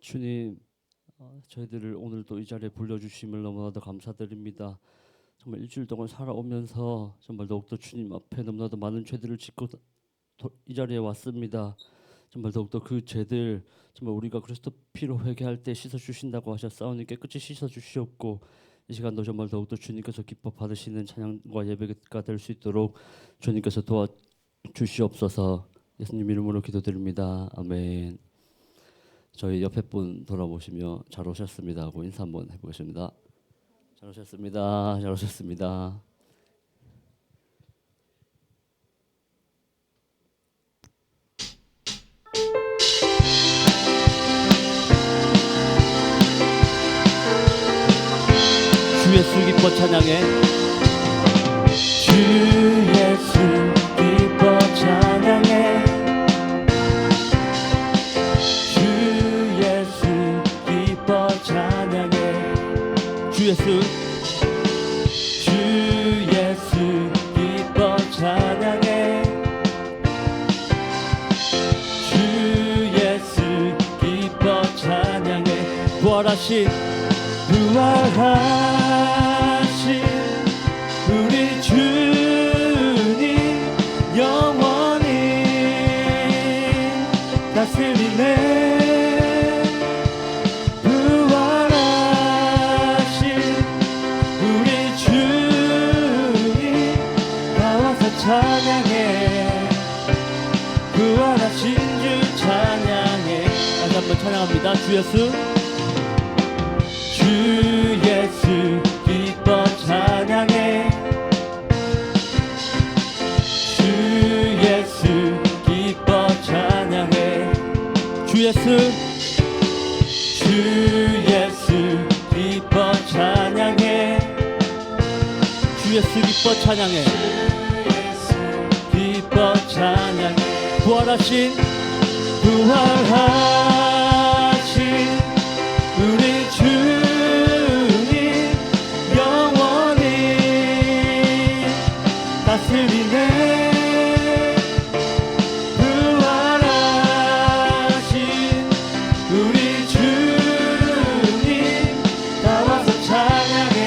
주님, 저희들을 오늘 또 이 자리에 불러주심을 너무나도 감사드립니다. 정말 일주일 동안 살아오면서 정말 더욱더 주님 앞에 너무나도 많은 죄들을 짓고 이 자리에 왔습니다. 정말 더욱더 그 죄들 정말 우리가 그리스도 피로 회개할 때 씻어 주신다고 하셨사오니 깨끗이 씻어 주시옵고, 이 시간도 정말 더욱더 주님께서 기뻐 받으시는 찬양과 예배가 될 수 있도록 주님께서 도와 주시옵소서. 예수님 이름으로 기도드립니다. 아멘. 저희 옆에 분 돌아보시며 잘 오셨습니다 하고 인사 한번 해보겠습니다. 잘 오셨습니다. 잘 오셨습니다. 주 예수 기뻐 찬양해. 주 예수 기뻐 찬양해. 주 예수 기뻐 찬양해. 주 예수 기뻐 찬양해. 주 예수 기뻐 찬양해. 부활하신 우리 주님 영원히 다스리네. 부활하신 우리 주님 나와서 찬양해. 부활하신 주 찬양해. 다시 한번 찬양합니다. 주 예수 기뻐 찬양해. 주 예수 기뻐 찬양해. 주 예수 기뻐 찬양해. 주 예수 기뻐 찬양해. 기뻐 찬양해. 부활하신 우리 주님 영원히 다스리네. 부활하신 우리 주님 나와서 찬양해.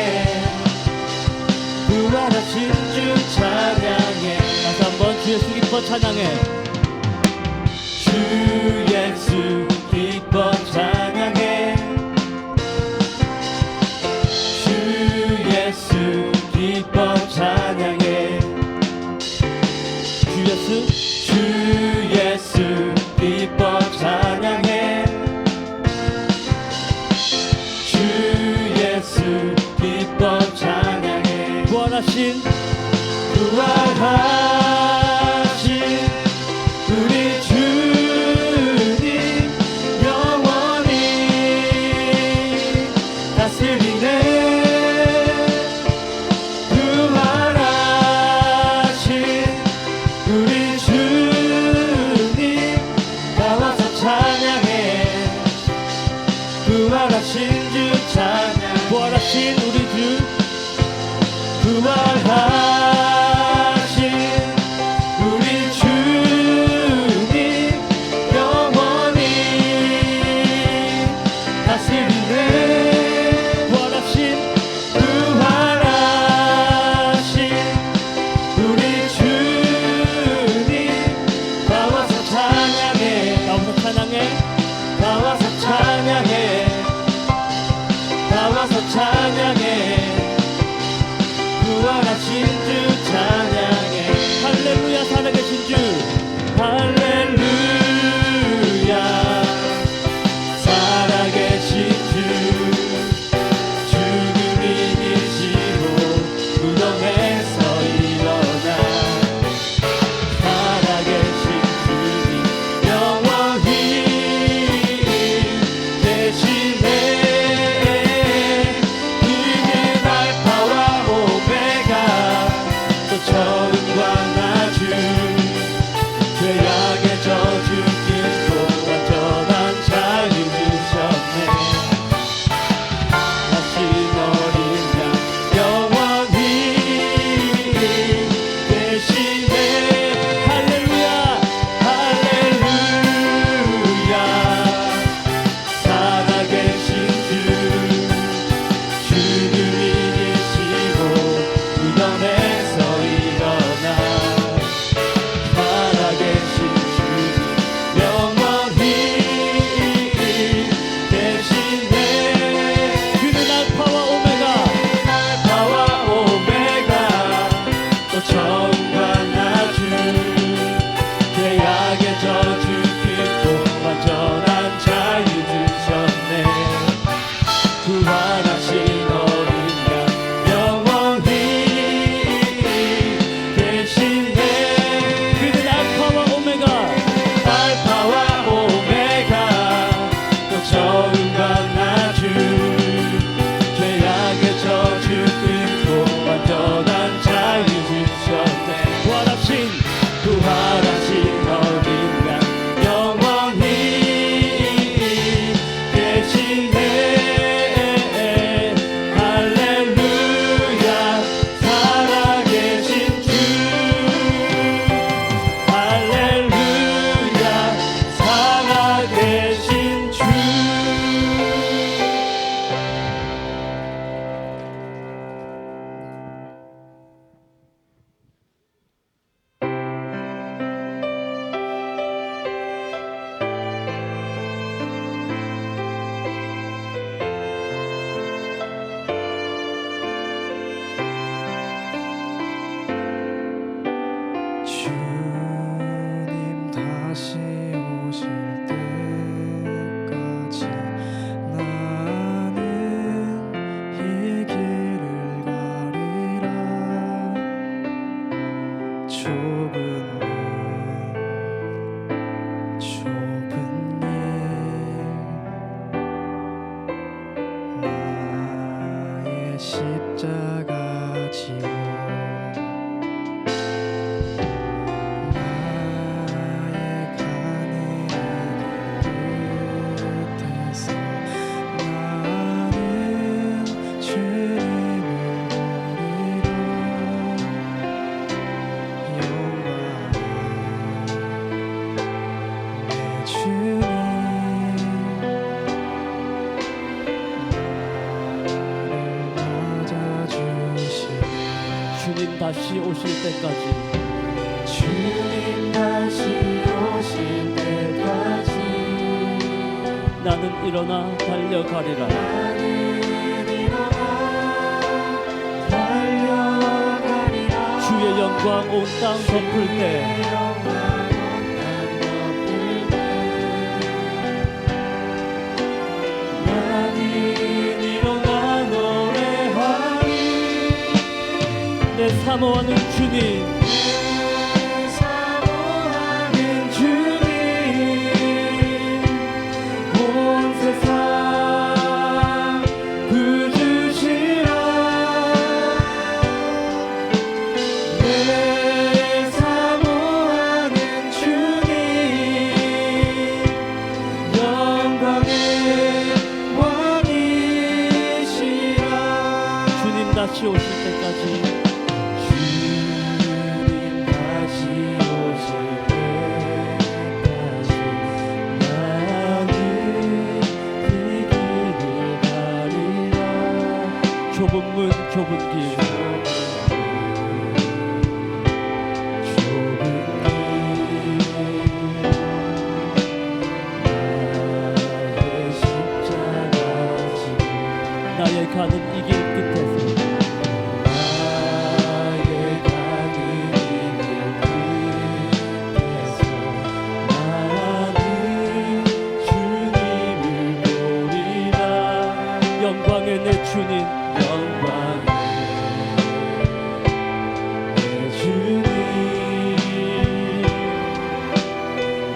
부활하신 주 찬양해. 다시 한번 주 예수 기뻐 찬양해. 주 예수 기뻐 찬양해. 주 예수 기뻐 찬양해. 주 예수 기뻐 찬양해. 주 예수 기뻐 찬양해. 부활하신 우리 주님 영원히 다스리네. 부활하신 우리 주님 나와서 찬양해. 부활하신 주 찬양. 부활하신 우리 주 나와서 찬양해. 다시 오실 때까지 주님 다시 오실 때까지 나는 일어나 달려가리라. 나는 일어나 달려가리라. 주의 영광 온 땅 덮을 때 나는 일어나 노래하리. 내 사모하는 주님 사모하는 주님 온 세상 구주시라. 내 사모하는 주님 영광의 왕이시라. 주님 다시 오실 때까지 주님 다시 오실 때까지 나는 그 길을 가리라. 좁은 문 좁은 길 좁은 길 나의 십자가 지고 나의 가는 이 길 끝에서 나의 가는 길 끝에서 나는 주님을 보리라. 영광의 내 주님 영광의 내 주님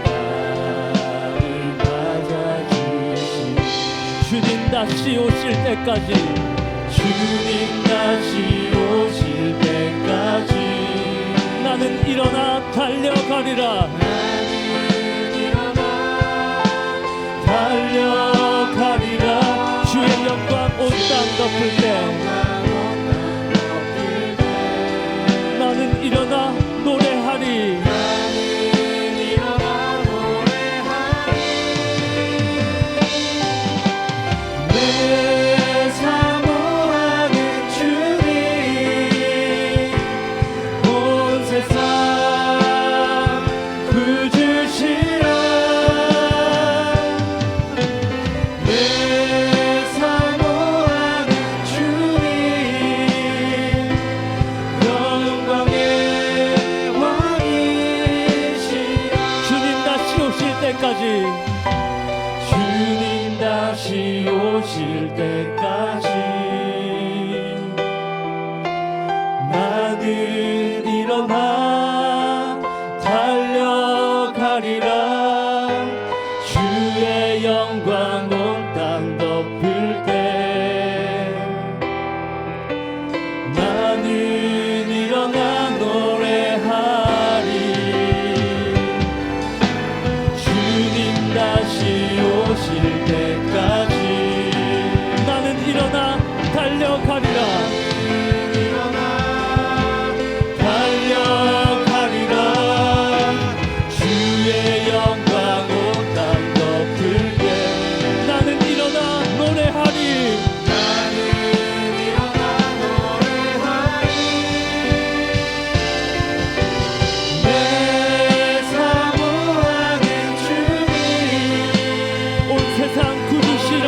나를 맞아주시니 주님 다시 오실 때까지 주님 다시 오실 때까지 나는 일어나 달려가리라. 나는 일어나 달려가리라. 주의 영광 온 땅 덮을 때 나는 일어나 노래하리. 나는 일어나 노래하리. 내 사모하는 주님 온 세상 구주시라. 내 사모하는 주님 영광의 왕이시라. 주님 다시 오실 때까지 주님 다시 오실 때까지 나는 일어나 달려가리라. 주의 영광 온 땅 덮을 때 나는 일어나 노래하리. 주님 다시 오실 때까지 나는 일어나 달려가리라. 일어나 달려가리라. 주의 영광 온 땅 덮을 때 나는 일어나 노래하리. 나는 일어나 노래하리. 내 사모하는 주님 온 세상 구주시라.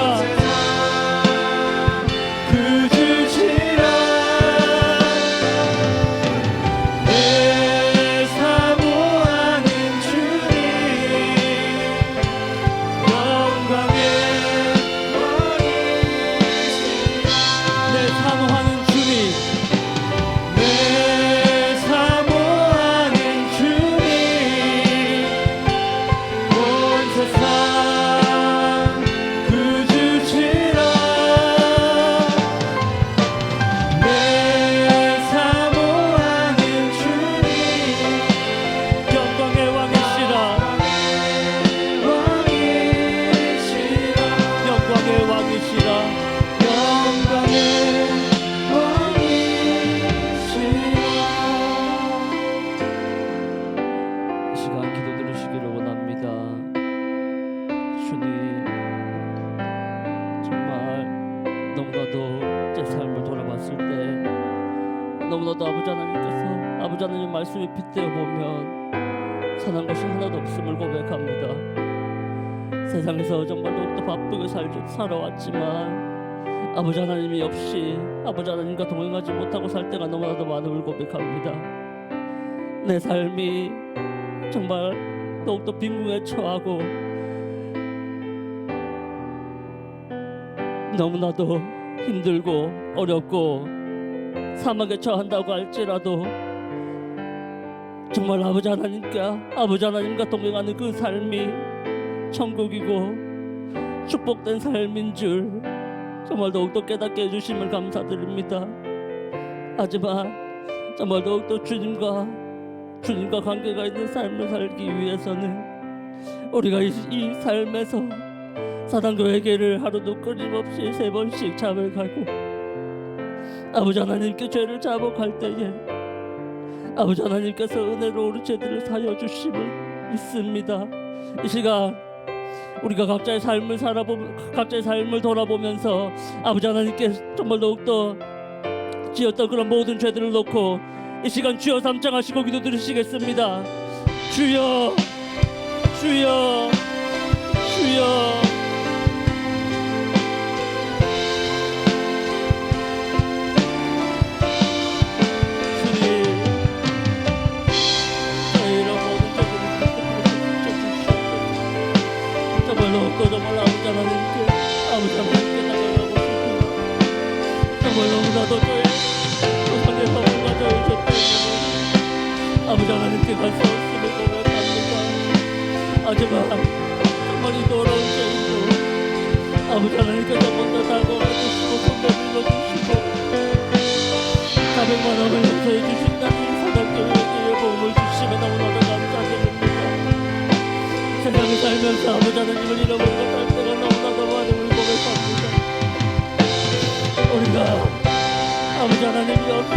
구주시라. 내 사모하는 주님 영광의 왕이시라. 내 사모하는 주님 내 사모하는 주님 온 세상 구주시라. 내 사모하는 주님 영광의 왕이시라. 왕이시라. 영광의 왕이시라. 영광의 왕이시라. 이 시간 기도 들으시기를 원합니다. 주님 정말 너무나도 제 삶을 돌아봤을 때 너무나도 아버지 하나님 말씀에 빗대어 보면 선한 것이 하나도 없음을 고백합니다. 세상에서 정말 더욱더 바쁘게 살아왔지만 아버지 하나님이 없이 아버지 하나님과 동행하지 못하고 살 때가 너무나도 많음을 고백합니다. 내 삶이 정말 더욱더 빈궁에 처하고 너무나도 힘들고 어렵고 사막에 처한다고 할지라도 정말 아버지 하나님과 동행하는 그 삶이 천국이고 축복된 삶인 줄 정말 더욱더 깨닫게 해주심을 감사드립니다. 하지만 정말 더욱더 주님과 관계가 있는 삶을 살기 위해서는 우리가 이 삶에서 사단과 회개를 하루도 끊임없이 3번씩 자백하고 아버지 하나님께 죄를 자복할 때에 아버지 하나님께서 은혜로 우리 죄들을 사여 주심을 믿습니다. 이 시간 우리가 각자의 삶을 돌아보면서 아버지 하나님께 정말 더욱더 지었던 그런 모든 죄들을 놓고 이 시간 주여 삼창하시고 기도드리시겠습니다. 주여 주여 주여. 정말 아버지 하나님께 나가고 싶어요. 정말 너무나도 저의 조상의 허물과 저의 죄 때문에 아버지 하나님께 갈 수 없음을 고백합니다. 하지만 정말 이 더러운 죄인도 아버지 하나님께서 먼저 다가와주시고 손 내밀어주시고 400만원을 용서해 주신다는 사단교회의 보험을 주시면 너무나도 감사드립니다. 세상을 살면서 아버지 하나님을 잃어버리고 살 때가 너무나도 많음을 고백합니다. 우리가 아버지 하나님이 없이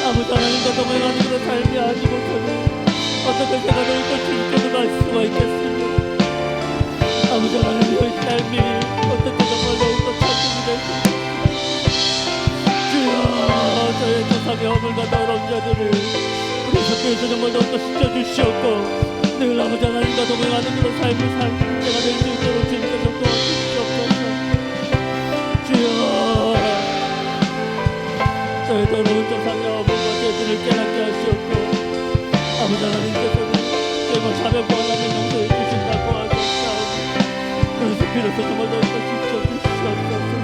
아버지 하나님과 동행하는 그런 삶이 아니고 저는 어떻게 제가 너희들 주님께서 갈 수가 있겠습니까? 아버지 하나님의 삶이 어떻게 정말 너희들 천국이 될 수 있겠습니까? 주여 저의 조상의 허물과 더러운 자들을 우리 속에서 정말 더욱더 씻어주시옵고 늘 아버지 하나님과 동행하는 그런 삶을 살 때가 될 수 있도록 주님께서 도와주시옵소서. 주여 저의 더러운 조상의 어머니와 죄들을 깨닫게 하시옵고 아버지 하나님께서는 죄만 400번하면 용서해 주신다고 하셨사오니 그래서 비로소 정말 더욱더 지켜주시옵소서.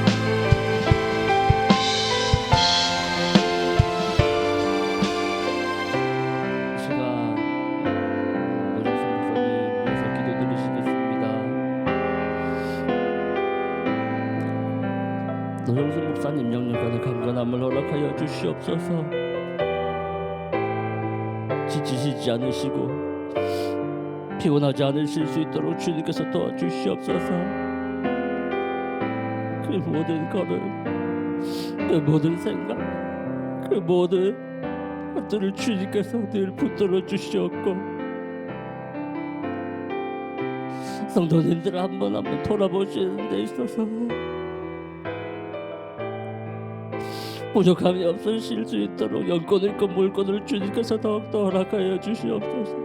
노정순 목사님 영육간의 강건함을 허락하여 주시옵소서. 지치시지 않으시고 피곤하지 않으실 수 있도록 주님께서 도와주시옵소서. 그 모든 걸음, 그 모든 생각, 그 모든 것들을 주님께서 늘 붙들어 주시옵고 성도님들 한 번 한 번 돌아보시는 데 있어서 부족함이 없으실 수 있도록 영권을 건 물권을 주님께서 더욱더 허락하여 주시옵소서.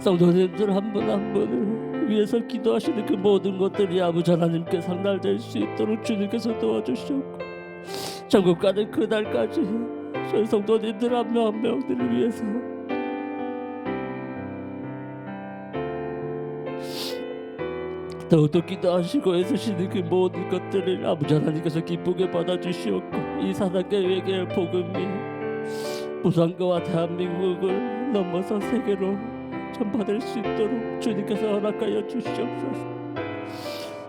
성도님들 한 분 한 분을 위해서 기도하시는 그 모든 것들이 아버지 하나님께 상달될 수 있도록 주님께서 도와주시옵고 천국 가는 그날까지 저희 성도님들 한 명 한 명들을 위해서 더욱더 기도하시고 애쓰시는 그 모든 것들을 아버지 하나님께서 기쁘게 받아주시옵고 이 사단교회의 복음이 부산과 대한민국을 넘어서 세계로 전파될 수 있도록 주님께서 허락하여 주시옵소서.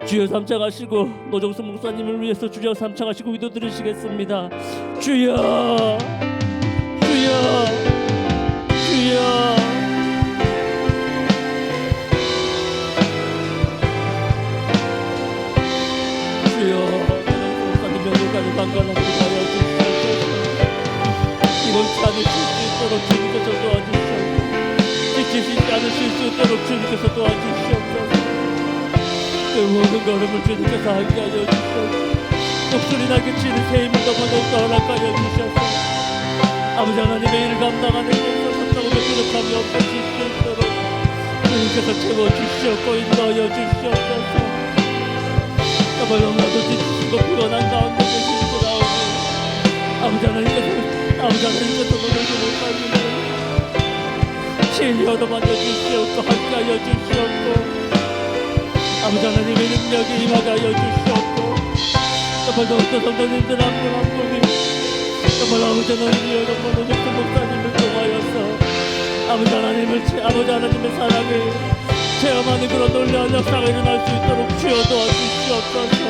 주여 삼창하시고 노정순 목사님을 위해서 주여 삼창하시고 기도드리시겠습니다. 주여 주여 주여 강건하게 하여 주시옵소서. 이번치 않으실 수 있도록 주님께서 도와주시옵소서. 지치시지 않으실 수 있도록 주님께서 도와주시옵소서. 그 모든 걸음을 주님께서 함께 하여 주시옵소서. 그 목소리 나게 치는 새 힘을 더더욱 허락하여 주셔서 아버지 하나님의 일을 감당하는 데 있어서 조금의 부족함이 없어질 수 있도록 주님께서 채워주시옵고 인도하여 주시옵소서. 정말 너무나도 지치고 피곤한 가운데 계시더라오니 아버지 하나님께서 너무나도 못하시는 진리 얻어만져 주시옵고 함께하여 주시옵고 아버지 하나님의 능력이 임하게 하여 주시옵고 정말 너무도 성도님들 한 분 한 분이 정말 아버지 하나님이 여러분 오직 목사님을 통하여서 아버지 하나님의 사랑을 체험하는 그런 놀라운 역사가 일어날 수 있도록 주여 도와주시옵소서.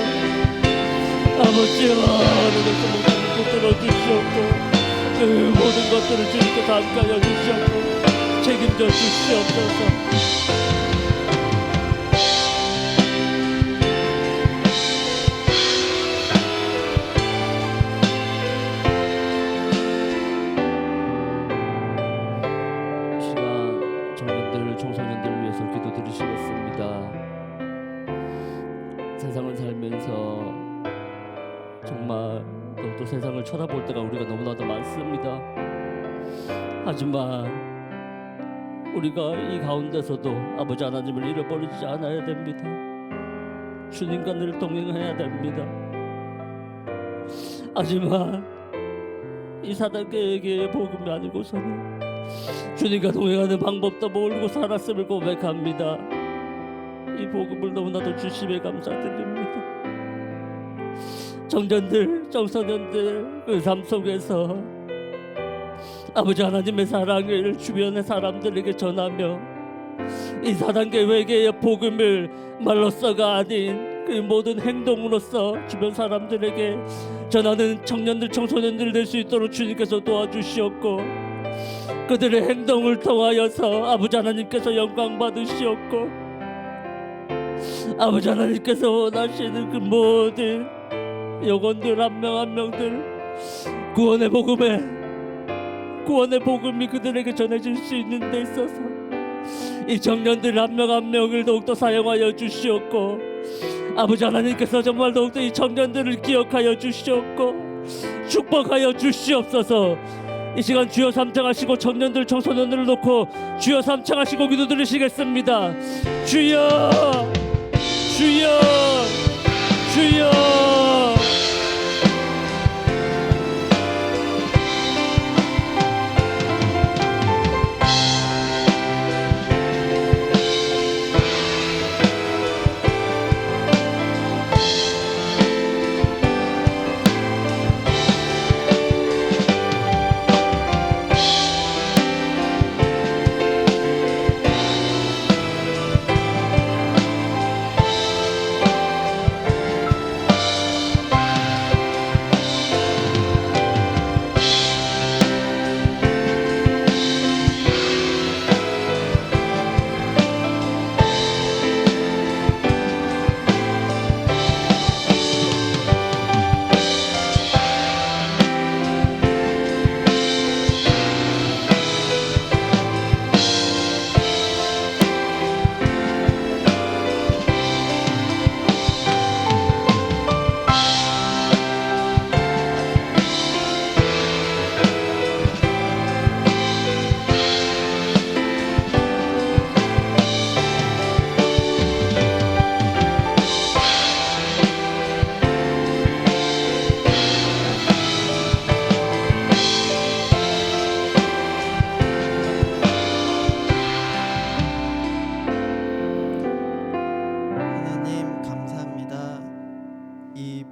아버지여 하나님께서 목사님 붙들어 주시옵고 그 모든 것들을 주님께서 함께하여 주시옵고 책임져 주시옵소서. 청소년들을 위해서 기도드리시겠습니다. 세상을 살면서 정말 또 세상을 쳐다볼 때가 우리가 너무나도 많습니다. 하지만 우리가 이 가운데서도 아버지 하나님을 잃어버리지 않아야 됩니다. 주님과 늘 동행해야 됩니다. 하지만 이 사단계에게 복음이 아니고서는 주님과 동행하는 방법도 모르고 살았음을 고백합니다. 이 복음을 너무나도 주심에 감사드립니다. 청년들, 청소년들 그 삶 속에서 아버지 하나님의 사랑을 주변의 사람들에게 전하며 이 사단계 외계의 복음을 말로써가 아닌 그 모든 행동으로써 주변 사람들에게 전하는 청년들, 청소년들 될 수 있도록 주님께서 도와주시옵고 그들의 행동을 통하여서 아버지 하나님께서 영광 받으시옵고 아버지 하나님께서 원하시는 그 모든 영혼들 한 명 한 명들 구원의 복음이 그들에게 전해질 수 있는 데 있어서 이 청년들 한 명 한 명을 더욱더 사용하여 주시옵고 아버지 하나님께서 정말 더욱더 이 청년들을 기억하여 주시옵고 축복하여 주시옵소서. 이 시간 주여 삼창하시고 청년들 청소년들을 놓고 주여 삼창하시고 기도드리시겠습니다. 주여 주여 주여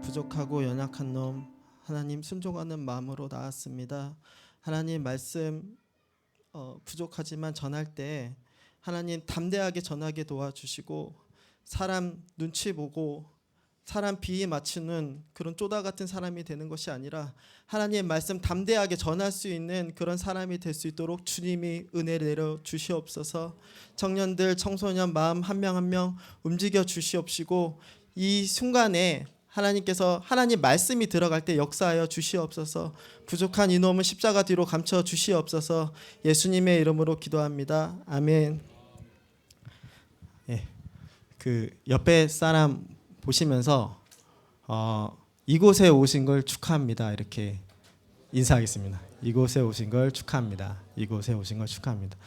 부족하고 연약한 놈 하나님 순종하는 마음으로 나왔습니다. 하나님 말씀 부족하지만 전할 때 하나님 담대하게 전하게 도와주시고 사람 눈치 보고 사람 비위 맞추는 그런 쪼다 같은 사람이 되는 것이 아니라 하나님의 말씀 담대하게 전할 수 있는 그런 사람이 될 수 있도록 주님이 은혜를 내려 주시옵소서. 청년들 청소년 마음 한 명 한 명 움직여 주시옵시고 이 순간에 하나님께서 하나님 말씀이 들어갈 때 역사하여 주시옵소서. 부족한 이놈은 십자가 뒤로 감춰 주시옵소서. 예수님의 이름으로 기도합니다. 아멘. 그 옆에 사람 보시면서 이곳에 오신 걸 축하합니다. 이렇게 인사하겠습니다. 이곳에 오신 걸 축하합니다. 이곳에 오신 걸 축하합니다.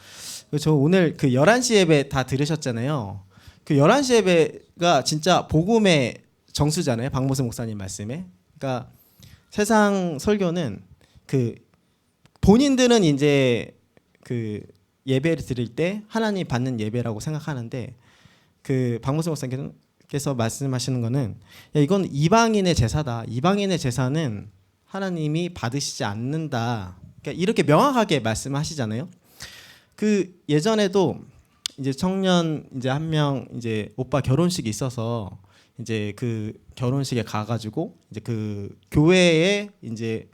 저 오늘 그 11시 예배 다 들으셨잖아요. 그 11시 예배가 진짜 복음의 정수잖아요. 박모수 목사님 말씀에. 그러니까 세상 설교는 그 본인들은 이제 그 예배를 드릴 때 하나님 받는 예배라고 생각하는데 그 박모수 목사님께서 말씀하시는 거는 야, 이건 이방인의 제사다. 이방인의 제사는 하나님이 받으시지 않는다. 그러니까 이렇게 명확하게 말씀하시잖아요. 그 예전에도 이제 청년 이제 한 명 이제 오빠 결혼식이 있어서 이제 그 결혼식에 가가지고 이제 그 교회에 이제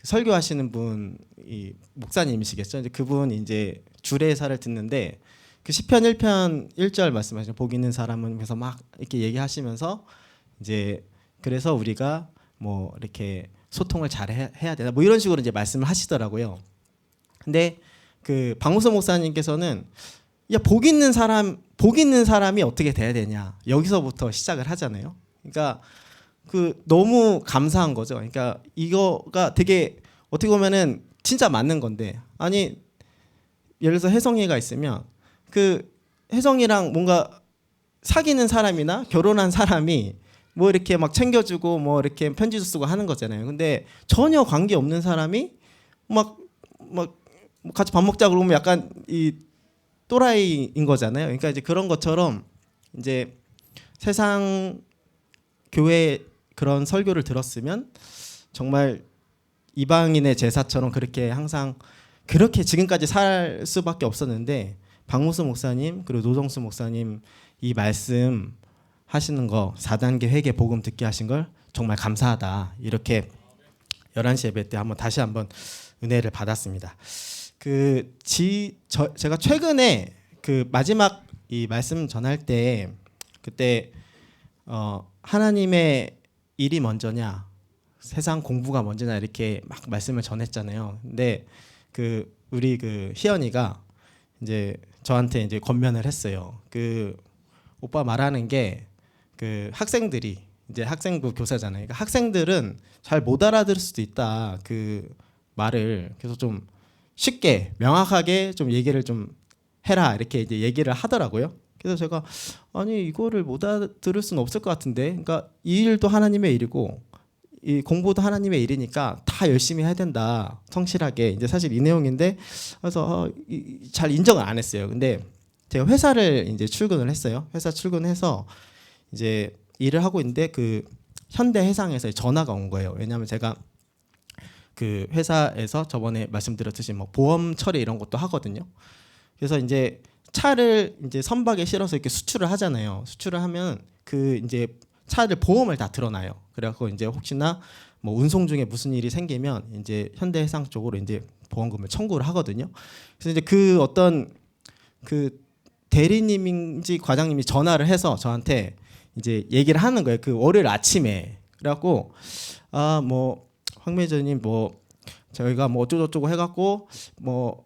설교하시는 분이 목사님이시겠죠. 이제 그분 이제 주례사를 듣는데 그 시편 1편 1절 말씀하시죠. 복 있는 사람은 그래서 막 이렇게 얘기하시면서 이제 그래서 우리가 뭐 이렇게 소통을 잘 해야 되나 뭐 이런 식으로 이제 말씀을 하시더라고요. 근데 그 박무서 목사님께서는 야, 복 있는 사람이 어떻게 돼야 되냐 여기서부터 시작을 하잖아요. 그러니까 그 너무 감사한 거죠. 그러니까 이거가 되게 어떻게 보면은 진짜 맞는 건데 아니 예를 들어서 혜성이가 있으면 그 혜성이랑 뭔가 사귀는 사람이나 결혼한 사람이 뭐 이렇게 막 챙겨주고 뭐 이렇게 편지도 쓰고 하는 거잖아요. 근데 전혀 관계 없는 사람이 막 같이 밥 먹자 그러면 약간 이 또라이인 거잖아요. 그러니까 이제 그런 것처럼 이제 세상 교회 그런 설교를 들었으면 정말 이방인의 제사처럼 그렇게 항상 그렇게 지금까지 살 수밖에 없었는데 박무수 목사님 그리고 노정수 목사님 이 말씀 하시는 거 4단계 회개 복음 듣게 하신 걸 정말 감사하다. 이렇게 11시 예배 때 다시 한번 은혜를 받았습니다. 제가 최근에 그 마지막 이 말씀 전할 때 그때 하나님의 일이 먼저냐 세상 공부가 먼저냐 이렇게 막 말씀을 전했잖아요. 근데 그 우리 그 희연이가 이제 저한테 이제 권면을 했어요. 그 오빠 말하는 게 그 학생들이 이제 학생부 교사잖아요. 그러니까 학생들은 잘 못 알아들을 수도 있다. 그 말을 그래서 좀 쉽게 명확하게 좀 얘기를 좀 해라 이렇게 이제 얘기를 하더라고요. 그래서 제가 아니 이거를 못 알아들을 수는 없을 것 같은데, 그러니까 이 일도 하나님의 일이고 이 공부도 하나님의 일이니까 다 열심히 해야 된다. 성실하게 이제 사실 이 내용인데 그래서 잘 인정을 안 했어요. 근데 제가 회사를 이제 출근을 했어요. 회사 출근해서 이제 일을 하고 있는데 그 현대해상에서 전화가 온 거예요. 왜냐하면 제가 그 회사에서 저번에 말씀드렸듯이 뭐 보험 처리 이런 것도 하거든요. 그래서 이제 차를 이제 선박에 실어서 이렇게 수출을 하잖아요. 수출을 하면 그 이제 차를 보험을 다 들어놔요. 그래갖고 이제 혹시나 뭐 운송 중에 무슨 일이 생기면 이제 현대해상 쪽으로 이제 보험금을 청구를 하거든요. 그래서 이제 그 어떤 그 대리님인지 과장님이 전화를 해서 저한테 이제 얘기를 하는 거예요. 그 월요일 아침에. 그래갖고 아 뭐 황 매니저님 뭐 저희가 뭐 어쩌고저쩌고 해갖고 뭐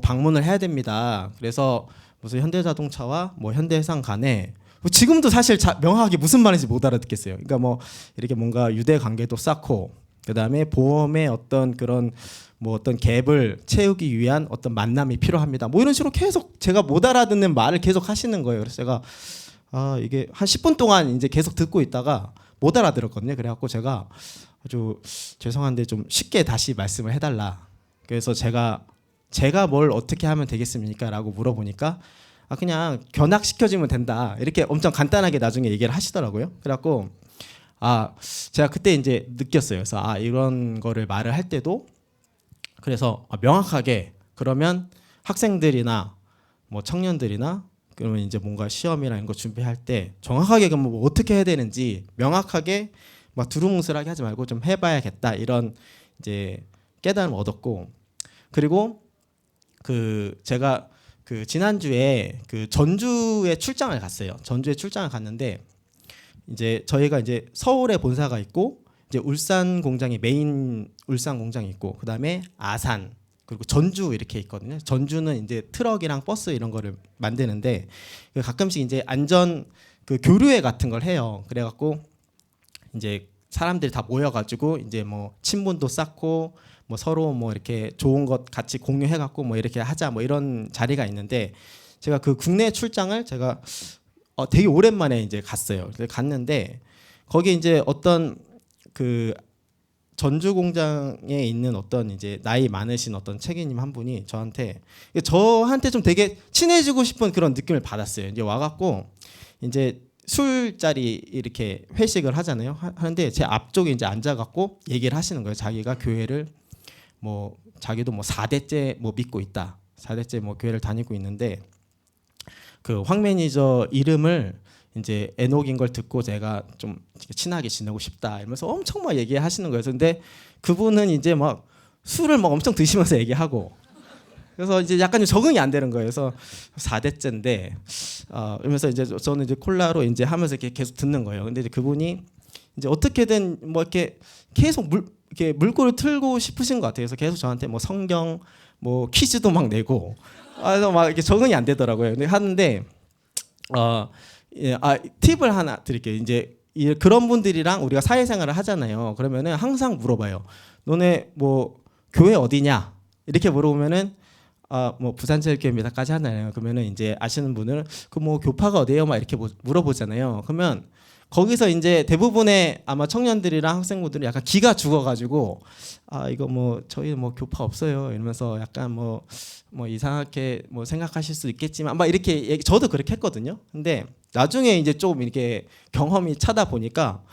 방문을 해야 됩니다. 그래서 무슨 현대자동차와 뭐 현대해상 간에 뭐 지금도 사실 명확하게 무슨 말인지 못 알아듣겠어요. 그러니까 뭐 이렇게 뭔가 유대 관계도 쌓고 그다음에 보험의 어떤 그런 뭐 어떤 갭을 채우기 위한 어떤 만남이 필요합니다. 뭐 이런 식으로 계속 제가 못 알아듣는 말을 계속 하시는 거예요. 그래서 제가 이게 한 10분 동안 이제 계속 듣고 있다가 못 알아들었거든요. 그래갖고 제가 아주 죄송한데 좀 쉽게 다시 말씀을 해달라. 그래서 제가 뭘 어떻게 하면 되겠습니까?라고 물어보니까 그냥 견학시켜주면 된다. 이렇게 엄청 간단하게 나중에 얘기를 하시더라고요. 그래갖고 제가 그때 이제 느꼈어요. 그래서 이런 거를 말을 할 때도 그래서 명확하게 그러면 학생들이나 뭐 청년들이나 그러면 이제 뭔가 시험이나 이런 거 준비할 때 정확하게 그럼 뭐 어떻게 해야 되는지 명확하게 막 두루뭉술하게 하지 말고 좀 해봐야겠다 이런 이제 깨달음을 얻었고, 그리고 그 제가 그 지난주에 그 전주에 출장을 갔어요. 전주에 출장을 갔는데 이제 저희가 이제 서울에 본사가 있고 이제 울산 공장이 메인 울산 공장이 있고 그다음에 아산 그리고 전주 이렇게 있거든요. 전주는 이제 트럭이랑 버스 이런 거를 만드는데 가끔씩 이제 안전 그 교류회 같은 걸 해요. 그래갖고 이제 사람들이 다 모여가지고 이제 뭐 친분도 쌓고 뭐 서로 뭐 이렇게 좋은 것 같이 공유해갖고 뭐 이렇게 하자 뭐 이런 자리가 있는데 제가 그 국내 출장을 제가 되게 오랜만에 이제 갔어요. 그래서 갔는데 거기 이제 어떤 그 전주 공장에 있는 어떤 이제 나이 많으신 어떤 책임님 한 분이 저한테 좀 되게 친해지고 싶은 그런 느낌을 받았어요. 이제 와갖고 이제 술자리 이렇게 회식을 하잖아요. 하는데 제 앞쪽에 이제 앉아갖고 얘기를 하시는 거예요. 자기가 교회를 뭐 자기도 뭐 4대째 뭐 믿고 있다. 4대째 뭐 교회를 다니고 있는데 그 황 매니저 이름을 이제 에녹인 걸 듣고 제가 좀 친하게 지내고 싶다 이러면서 엄청 막 얘기하시는 거예요. 근데 그분은 이제 막 술을 막 엄청 드시면서 얘기하고 그래서 이제 약간 좀 적응이 안 되는 거예요. 그래서 4대째인데 이러면서 이제 저는 이제 콜라로 이제 하면서 이렇게 계속 듣는 거예요. 근데 이제 그분이 이제 어떻게든 뭐 이렇게 계속 이렇게 물꼬를 틀고 싶으신 것 같아요. 그래서 계속 저한테 뭐 성경 뭐 퀴즈도 막 내고 그래서 막 이렇게 적응이 안 되더라고요. 근데 하는데 팁을 하나 드릴게요. 이제 그런 분들이랑 우리가 사회생활을 하잖아요. 그러면은 항상 물어봐요. 너네 뭐 교회 어디냐? 이렇게 물어보면은 뭐 부산제일교회입니다까지 하나요. 그러면은 이제 아시는 분은 그 뭐 교파가 어디예요? 막 이렇게 물어보잖아요. 그러면 거기서 이제 대부분의 아마 청년들이랑 학생분들이 약간 기가 죽어가지고 이거 뭐 저희 뭐 교파 없어요 이러면서 약간 뭐 이상하게 뭐 생각하실 수 있겠지만 막 이렇게 저도 그렇게 했거든요. 근데 나중에 이제 좀 이렇게 경험이 차다 보니까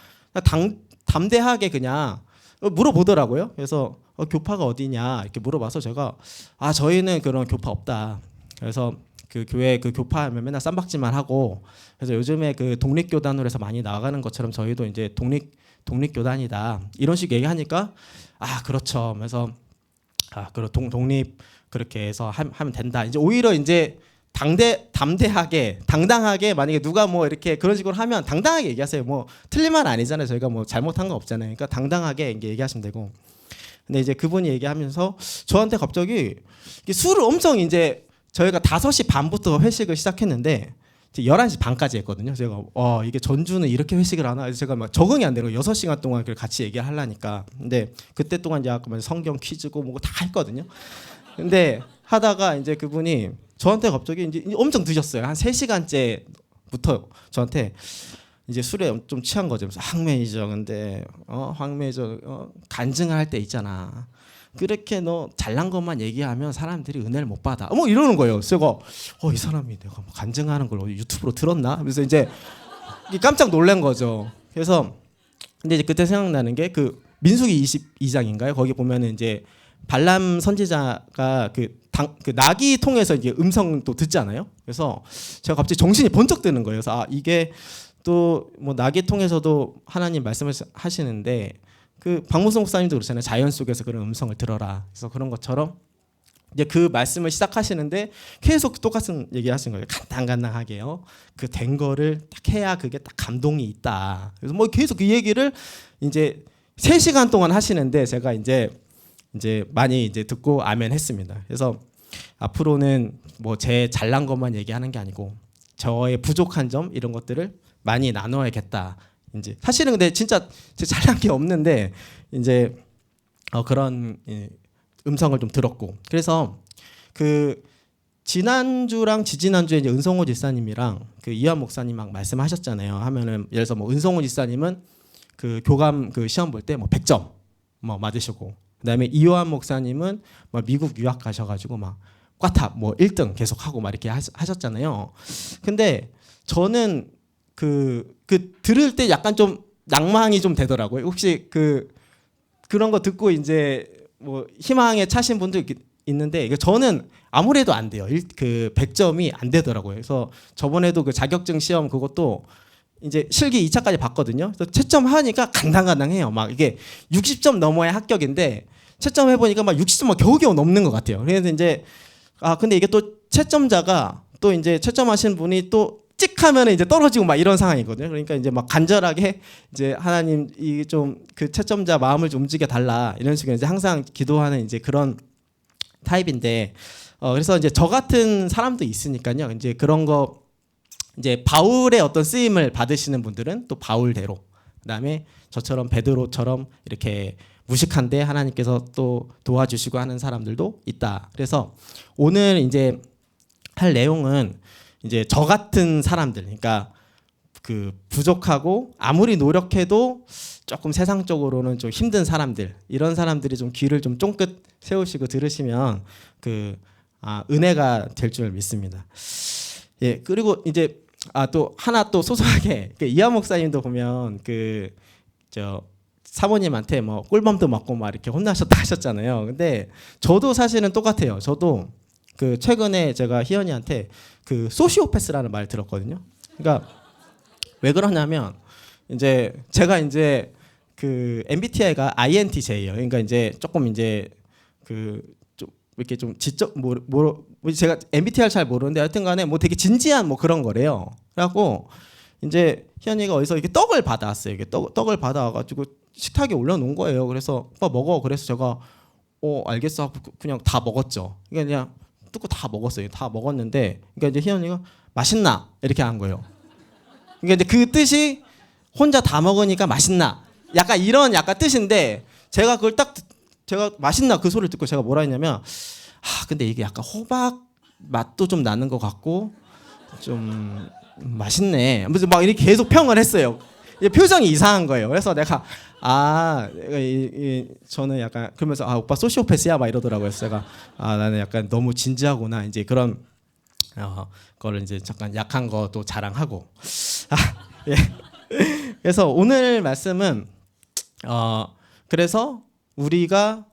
담대하게 그냥 물어보더라고요. 그래서 교파가 어디냐 이렇게 물어봐서 제가 저희는 그런 교파 없다. 그래서 그 교회 그 교파하면 맨날 쌈박질만 하고 그래서 요즘에 그 독립교단으로 해서 많이 나가는 것처럼 저희도 이제 독립교단이다 이런 식 얘기하니까 그렇죠. 그래서 독립 그렇게 해서 하면 된다. 이제 오히려 이제 담대하게 당당하게 만약에 누가 뭐 이렇게 그런 식으로 하면 당당하게 얘기하세요. 뭐 틀린 말 아니잖아요. 저희가 뭐 잘못한 거 없잖아요. 그러니까 당당하게 이제 얘기하시면 되고. 근데 이제 그분이 얘기하면서 저한테 갑자기 술을 엄청 이제 저희가 5시 반부터 회식을 시작했는데 11시 반까지 했거든요. 제가 이게 전주는 이렇게 회식을 하나? 제가 막 적응이 안 되는 거예요. 6시간 동안 같이 얘기를 하려니까. 근데 그때 동안 약간 성경 퀴즈고 뭐고 다 했거든요. 근데 하다가 이제 그분이 저한테 갑자기 이제 엄청 드셨어요. 한 3시간째부터 저한테 이제 술에 좀 취한 거죠. 황 매니저 근데 황 매니저 간증을 할 때 있잖아. 그렇게 너 잘난 것만 얘기하면 사람들이 은혜를 못 받아. 뭐 이러는 거예요. 그래서 제가 이 사람이 내가 뭐 간증하는 걸 유튜브로 들었나? 그래서 이제 깜짝 놀란 거죠. 그래서 근데 이제 그때 생각나는 게 그 민수기 22장인가요? 거기 보면은 이제 발람 선지자가 그 나귀 통해서 이제 음성도 듣잖아요. 그래서 제가 갑자기 정신이 번쩍 드는 거예요. 그래서 이게 또 뭐 나귀 통해서도 하나님 말씀을 하시는데 그 박무성 목사님도 그렇잖아요. 자연 속에서 그런 음성을 들어라. 그래서 그런 것처럼 이제 그 말씀을 시작하시는데 계속 똑같은 얘기하시는 거예요. 간당간당하게요. 그 된 거를 딱 해야 그게 딱 감동이 있다. 그래서 뭐 계속 그 얘기를 이제 3시간 동안 하시는데 제가 이제 많이 이제 듣고 아멘 했습니다. 그래서 앞으로는 뭐 제 잘난 것만 얘기하는 게 아니고 저의 부족한 점 이런 것들을 많이 나눠야겠다. 이제 사실은 근데 진짜 잘난 게 없는데 이제 그런 음성을 좀 들었고 그래서 그 지난주랑 지지난주에 이제 은성호 지사님이랑 그 이완 목사님랑 말씀하셨잖아요. 하면은 예를 들어서 뭐 은성호 지사님은 그 교감 그 시험 볼 때 뭐 100점 뭐 맞으시고 그다음에 이완 목사님은 뭐 미국 유학 가셔가지고 막 꽈탑 뭐 1등 계속 하고 막 이렇게 하셨잖아요. 근데 저는 그 들을 때 약간 좀 낭망이 좀 되더라고요. 혹시 그런 거 듣고 이제 뭐 희망에 차신 분도 있는데 저는 아무래도 안 돼요. 그 100점이 안 되더라고요. 그래서 저번에도 그 자격증 시험 그것도 이제 실기 2차까지 봤거든요. 그래서 채점 하니까 간당간당해요. 막 이게 60점 넘어야 합격인데 채점 해보니까 막 60점 겨우겨우 넘는 것 같아요. 그래서 이제 근데 이게 또 채점자가 또 이제 채점하신 분이 또 찍하면 이제 떨어지고 막 이런 상황이거든요. 그러니까 이제 막 간절하게 이제 하나님 이 좀 그 채점자 마음을 좀 움직여 달라 이런 식으로 이제 항상 기도하는 이제 그런 타입인데 그래서 이제 저 같은 사람도 있으니까요. 이제 그런 거 이제 바울의 어떤 쓰임을 받으시는 분들은 또 바울대로 그다음에 저처럼 베드로처럼 이렇게 무식한데 하나님께서 또 도와주시고 하는 사람들도 있다. 그래서 오늘 이제 할 내용은 이제 저 같은 사람들, 그러니까 그 부족하고 아무리 노력해도 조금 세상적으로는 좀 힘든 사람들, 이런 사람들이 좀 귀를 좀 쫑긋 세우시고 들으시면 그 은혜가 될 줄 믿습니다. 예, 그리고 이제 또 하나 또 소소하게 이하 목사님도 보면 그 저 사모님한테 뭐 꿀밤도 맞고 막 이렇게 혼나셨다 하셨잖아요. 근데 저도 사실은 똑같아요. 저도 그 최근에 제가 희연이한테 그 소시오패스라는 말 들었거든요. 그러니까 왜 그러냐면 이제 제가 이제 그 MBTI가 INTJ예요. 그러니까 이제 조금 이제 그 좀 이렇게 좀 지적 뭐 제가 MBTI를 잘 모르는데 하여튼간에 뭐 되게 진지한 뭐 그런 거래요. 그래갖고 이제 희연이가 어디서 이렇게 떡을 받아왔어요. 이게 떡을 받아와가지고 식탁에 올려놓은 거예요. 그래서 오빠 먹어. 그래서 제가 알겠어 하고 그냥 다 먹었죠. 그냥 뜯고 다 먹었어요. 다 먹었는데 그러니까 이제 희연이가 맛있나 이렇게 한 거예요. 그러니까 이제 그 뜻이 혼자 다 먹으니까 맛있나 약간 이런 약간 뜻인데 제가 그걸 딱 제가 맛있나 그 소리를 듣고 제가 뭐라 했냐면 근데 이게 약간 호박 맛도 좀 나는 것 같고 좀 맛있네. 무슨 막 이렇게 계속 평을 했어요. 표정이 이상한 거예요. 그래서 내가 저는 약간 그러면서 오빠 소시오패스야 막 이러더라고요. 그래서 제가 나는 약간 너무 진지하구나 이제 그런 거를 이제 잠깐 약한 것도 자랑하고 예. 그래서 오늘 말씀은 그래서 우리가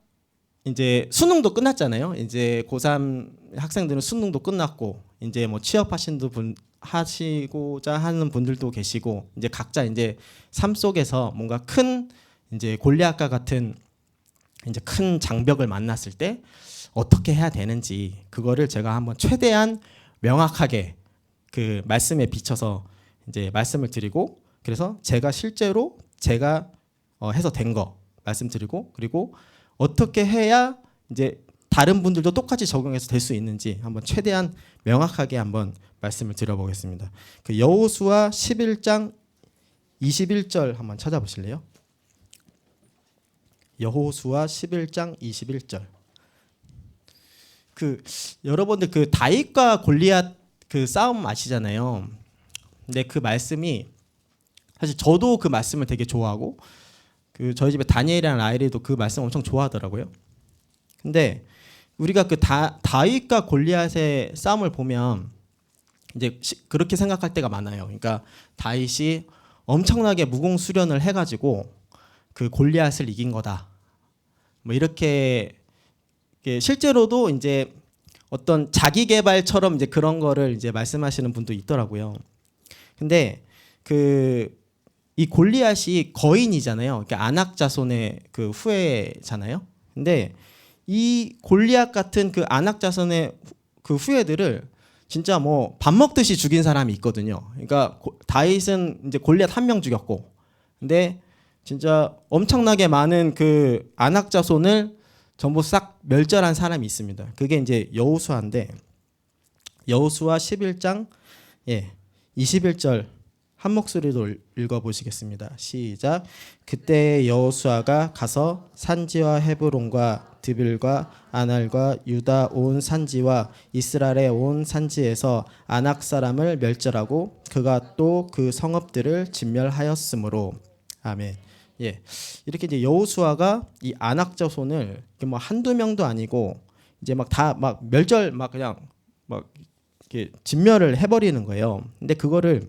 이제 수능도 끝났잖아요. 이제 고3 학생들은 수능도 끝났고 이제 뭐 하시고자 하는 분들도 계시고 이제 각자 이제 삶 속에서 뭔가 큰 이제 골리앗과 같은 이제 큰 장벽을 만났을 때 어떻게 해야 되는지 그거를 제가 한번 최대한 명확하게 그 말씀에 비춰서 이제 말씀을 드리고 그래서 제가 실제로 제가 해서 된 거 말씀드리고 그리고 어떻게 해야 이제 다른 분들도 똑같이 적용해서 될 수 있는지 한번 최대한 명확하게 한번 말씀을 드려보겠습니다. 그 여호수아 11장 21절 한번 찾아보실래요? 여호수아 11장 21절. 그 여러분들 그 다윗과 골리앗 그 싸움 아시잖아요. 근데 그 말씀이 사실 저도 그 말씀을 되게 좋아하고 그 저희 집에 다니엘이랑 라일이도 그 말씀 엄청 좋아하더라고요. 근데 우리가 그 다윗과 골리앗의 싸움을 보면 이제 그렇게 생각할 때가 많아요. 그러니까 다윗이 엄청나게 무공수련을 해가지고 그 골리앗을 이긴 거다. 뭐 이렇게 실제로도 이제 어떤 자기 개발처럼 이제 그런 거를 이제 말씀하시는 분도 있더라고요. 근데 그 이 골리앗이 거인이잖아요. 그러니까 아낙 자손의 그 후예잖아요. 근데 이 골리앗 같은 그 아낙 자손의 그 후예들을 진짜 뭐 밥 먹듯이 죽인 사람이 있거든요. 그러니까 다윗은 이제 골리앗 한 명 죽였고, 근데 진짜 엄청나게 많은 그 아낙 자손을 전부 싹 멸절한 사람이 있습니다. 그게 이제 여호수아인데 여호수아 11장 21절 한 목소리로 읽어보시겠습니다. 시작. 그때 여호수아가 가서 산지와 헤브론과 드빌과 아날과 유다 온 산지와 이스라엘의 온 산지에서 아낙 사람을 멸절하고 그가 또 그 성읍들을 진멸하였으므로. 아멘. 예, 이렇게 이제 여호수아가 이 아낙 자손을 뭐 한두 명도 아니고 이제 막 다 막 멸절 막 그냥 막 이렇게 진멸을 해버리는 거예요. 근데 그거를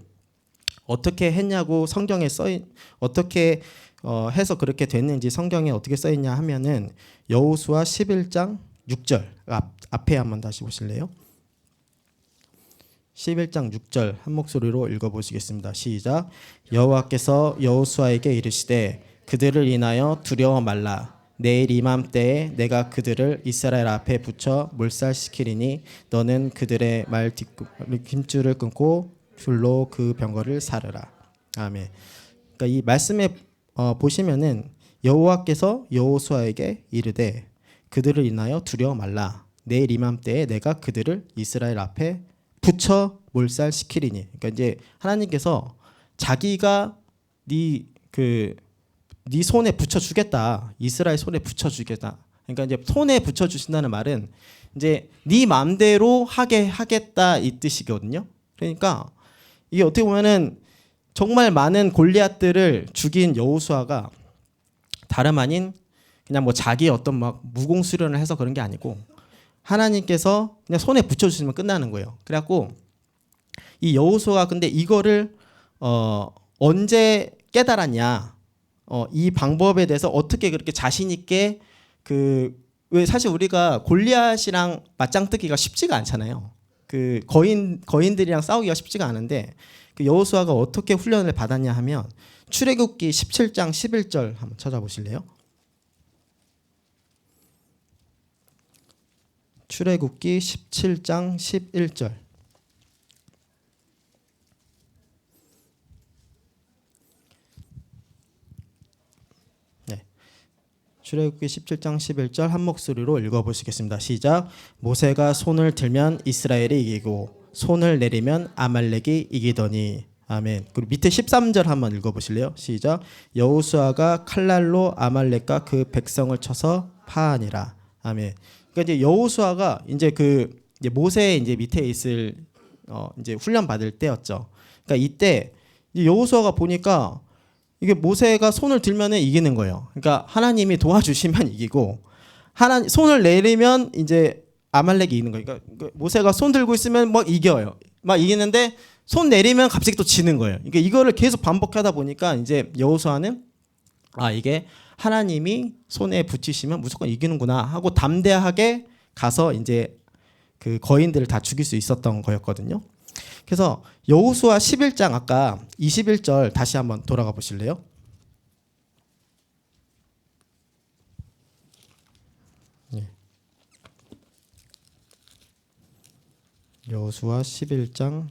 어떻게 했냐고 성경에 어떻게 해서 그렇게 됐는지 성경에 어떻게 써 있냐 하면은 여호수아 11장 6절 앞에 한번 다시 보실래요? 11장 6절 한 목소리로 읽어보시겠습니다. 시작. 여호와께서 여호수아에게 이르시되 그들을 인하여 두려워 말라. 내일 이맘때에 내가 그들을 이스라엘 앞에 붙여 몰살시키리니 너는 그들의 말 뒷줄을 끊고 줄로 그 병거를 사르라. 아멘. 그러니까 이 말씀에 보시면은 여호와께서 여호수아에게 이르되 그들을 인하여 두려워 말라. 내일 이맘때에 내가 그들을 이스라엘 앞에 붙여 몰살시키리니. 그러니까 이제 하나님께서 자기가 네 그 네 손에 붙여 주겠다. 이스라엘 손에 붙여 주겠다. 그러니까 이제 손에 붙여 주신다는 말은 이제 네 마음대로 하게 하겠다 이 뜻이거든요. 그러니까 이게 어떻게 보면은 정말 많은 골리앗들을 죽인 여호수아가 다름 아닌 그냥 뭐 자기 어떤 막 무공수련을 해서 그런 게 아니고 하나님께서 그냥 손에 붙여 주시면 끝나는 거예요. 그래갖고 이 여호수아가 근데 이거를 언제 깨달았냐? 이 방법에 대해서 어떻게 그렇게 자신 있게 왜 사실 우리가 골리앗이랑 맞짱 뜨기가 쉽지가 않잖아요. 그 거인들이랑 싸우기가 쉽지가 않은데 그 여호수아가 어떻게 훈련을 받았냐 하면 출애굽기 17장 11절 한번 찾아보실래요? 출애굽기 17장 11절. 출애굽기 17장 11절 한 목소리로 읽어보시겠습니다. 시작. 모세가 손을 들면 이스라엘이 이기고 손을 내리면 아말렉이 이기더니. 아멘. 그리고 밑에 13절 한번 읽어보실래요? 시작. 여호수아가 칼날로 아말렉과 그 백성을 쳐서 파하니라. 아멘. 그러니까 이제 여호수아가 이제 이제 모세 이제 밑에 있을 이제 훈련 받을 때였죠. 그러니까 이때 여호수아가 보니까 이게 모세가 손을 들면은 이기는 거예요. 그러니까 하나님이 도와주시면 이기고 손을 내리면 이제 아말렉이 이기는 거예요. 그러니까 모세가 손 들고 있으면 막 이겨요. 막 이기는데 손 내리면 갑자기 또 지는 거예요. 그러니까 이거를 계속 반복하다 보니까 이제 여호수아는 이게 하나님이 손에 붙이시면 무조건 이기는구나 하고 담대하게 가서 이제 그 거인들을 다 죽일 수 있었던 거였거든요. 그래서 여호수아 11장 아까 21절 다시 한번 돌아가 보실래요? 예. 여호수아 11장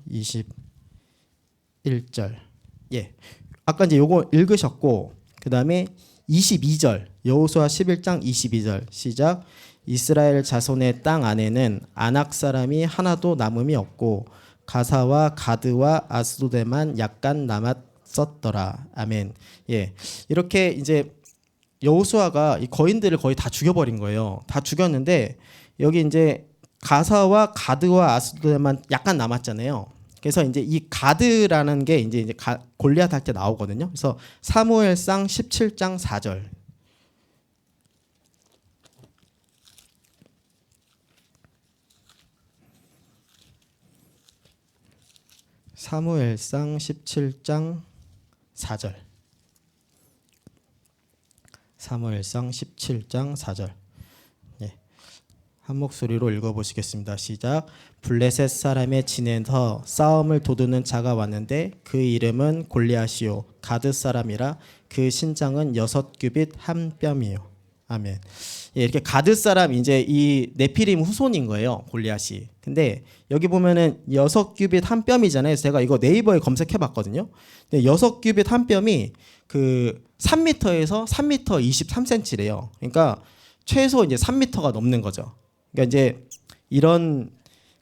21절. 예. 아까 이제 요거 읽으셨고 그다음에 22절. 여호수아 11장 22절. 시작. 이스라엘 자손의 땅 안에는 아낙 사람이 하나도 남음이 없고 가사와 가드와 아스도데만 약간 남았었더라. 아멘. 예, 이렇게 이제 여호수아가 이 거인들을 거의 다 죽여버린 거예요. 다 죽였는데 여기 이제 가사와 가드와 아스도데만 약간 남았잖아요. 그래서 이제 이 가드라는 게 이제 골리앗 할 때 나오거든요. 그래서 사무엘상 17장 4절. 사무엘상 17장 4절. 사무엘상 17장 4절. 예. 한 목소리로 읽어보시겠습니다. 시작. 블레셋 사람의 진에서 싸움을 도두는 자가 왔는데 그 이름은 골리앗이요 가드 사람이라 그 신장은 6규빗 한 뼘이요. 아멘. 예, 이렇게 가드 사람 이제 이 네피림 후손인 거예요, 골리앗이. 근데 여기 보면은 6규빗 한 뼘이잖아요. 제가 이거 네이버에 검색해봤거든요. 근데 6규빗 한 뼘이 그 3m에서 3m 23cm래요. 그러니까 최소 이제 3m가 넘는 거죠. 그러니까 이제 이런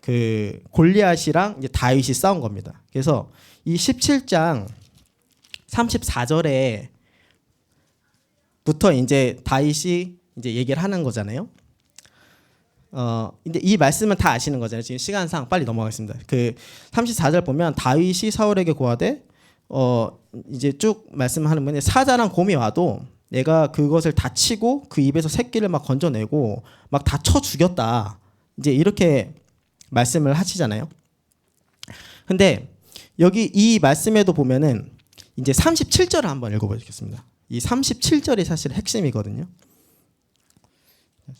그 골리앗이랑 이제 다윗이 싸운 겁니다. 그래서 이 17장 34절에 부터 이제 다윗이 이제 얘기를 하는 거잖아요. 근데 이 말씀은 다 아시는 거잖아요. 지금 시간상 빨리 넘어가겠습니다. 그 34절 보면 다윗이 사울에게 고하되 이제 쭉 말씀하는 분이 사자랑 곰이 와도 내가 그것을 다 치고 그 입에서 새끼를 막 건져내고 막 다 쳐 죽였다. 이제 이렇게 말씀을 하시잖아요. 근데 여기 이 말씀에도 보면은 이제 37절을 한번 읽어보겠습니다. 이 37절이 사실 핵심이거든요.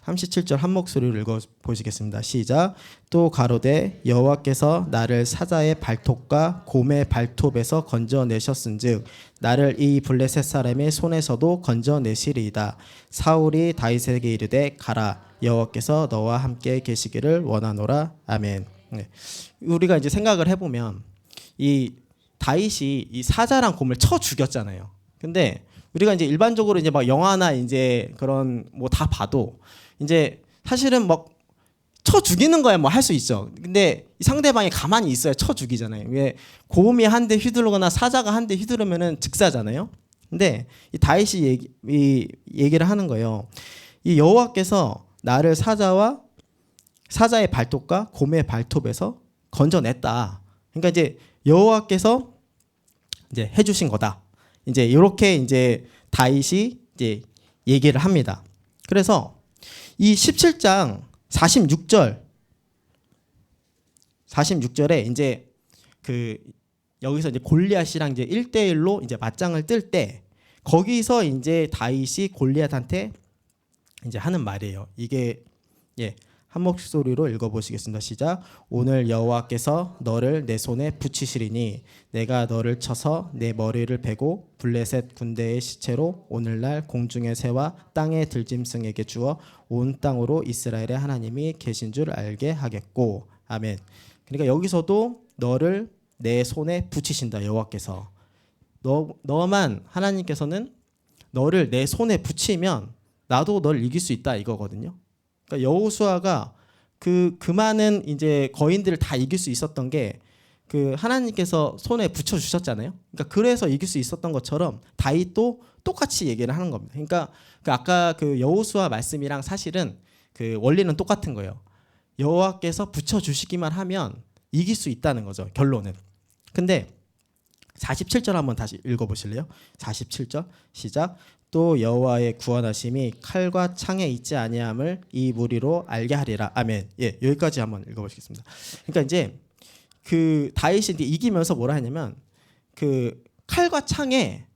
37절 한 목소리로 읽어보시겠습니다. 시작. 또 가로되 여호와께서 나를 사자의 발톱과 곰의 발톱에서 건져내셨은즉 나를 이 블레셋 사람의 손에서도 건져내시리이다. 사울이 다윗에게 이르되 가라 여호와께서 너와 함께 계시기를 원하노라. 아멘. 네. 우리가 이제 생각을 해보면 이 다윗이 이 사자랑 곰을 쳐 죽였잖아요. 근데 우리가 이제 일반적으로 이제 막 영화나 이제 그런 뭐 다 봐도 이제 사실은 막 쳐 죽이는 거야 뭐 할 수 있죠. 근데 이 상대방이 가만히 있어야 쳐 죽이잖아요. 왜 곰이 한 대 휘두르거나 사자가 한 대 휘두르면은 즉사잖아요. 근데 이 다윗이 얘기를 하는 거예요. 이 여호와께서 나를 사자의 발톱과 곰의 발톱에서 건져냈다. 그러니까 이제 여호와께서 이제 해주신 거다. 이제 이렇게 이제 다윗이 이제 얘기를 합니다. 그래서 이 17장 46절에 이제 그 여기서 이제 골리앗이랑 이제 1대1로 이제 맞짱을 뜰 때 거기서 이제 다윗이 골리앗한테 이제 하는 말이에요. 이게 한 목소리로 읽어보시겠습니다. 시작. 오늘 여호와께서 너를 내 손에 붙이시리니 내가 너를 쳐서 내 머리를 베고 블레셋 군대의 시체로 오늘날 공중의 새와 땅의 들짐승에게 주어 온 땅으로 이스라엘의 하나님이 계신 줄 알게 하겠고. 아멘. 그러니까 여기서도 너를 내 손에 붙이신다. 여호와께서 너만 하나님께서는 너를 내 손에 붙이면 나도 널 이길 수 있다 이거거든요. 그러니까 여호수아가 그 많은 이제 거인들을 다 이길 수 있었던 게 그 하나님께서 손에 붙여 주셨잖아요. 그러니까 그래서 이길 수 있었던 것처럼 다윗도 똑같이 얘기를 하는 겁니다. 그러니까 그 아까 그 여호수아 말씀이랑 사실은 그 원리는 똑같은 거예요. 여호와께서 붙여 주시기만 하면 이길 수 있다는 거죠. 결론은. 근데 47절 한번 다시 읽어보실래요? 47절 시작. 또 여호와의 구원하심이 칼과 창에 있지 아니함을 이 무리로 알게 하리라. 아멘. 여기까지 한번 읽어보시겠습니다. 그러니까 이제 그 다윗이 이제 이기면서 뭐라 하냐면 그 칼과 창에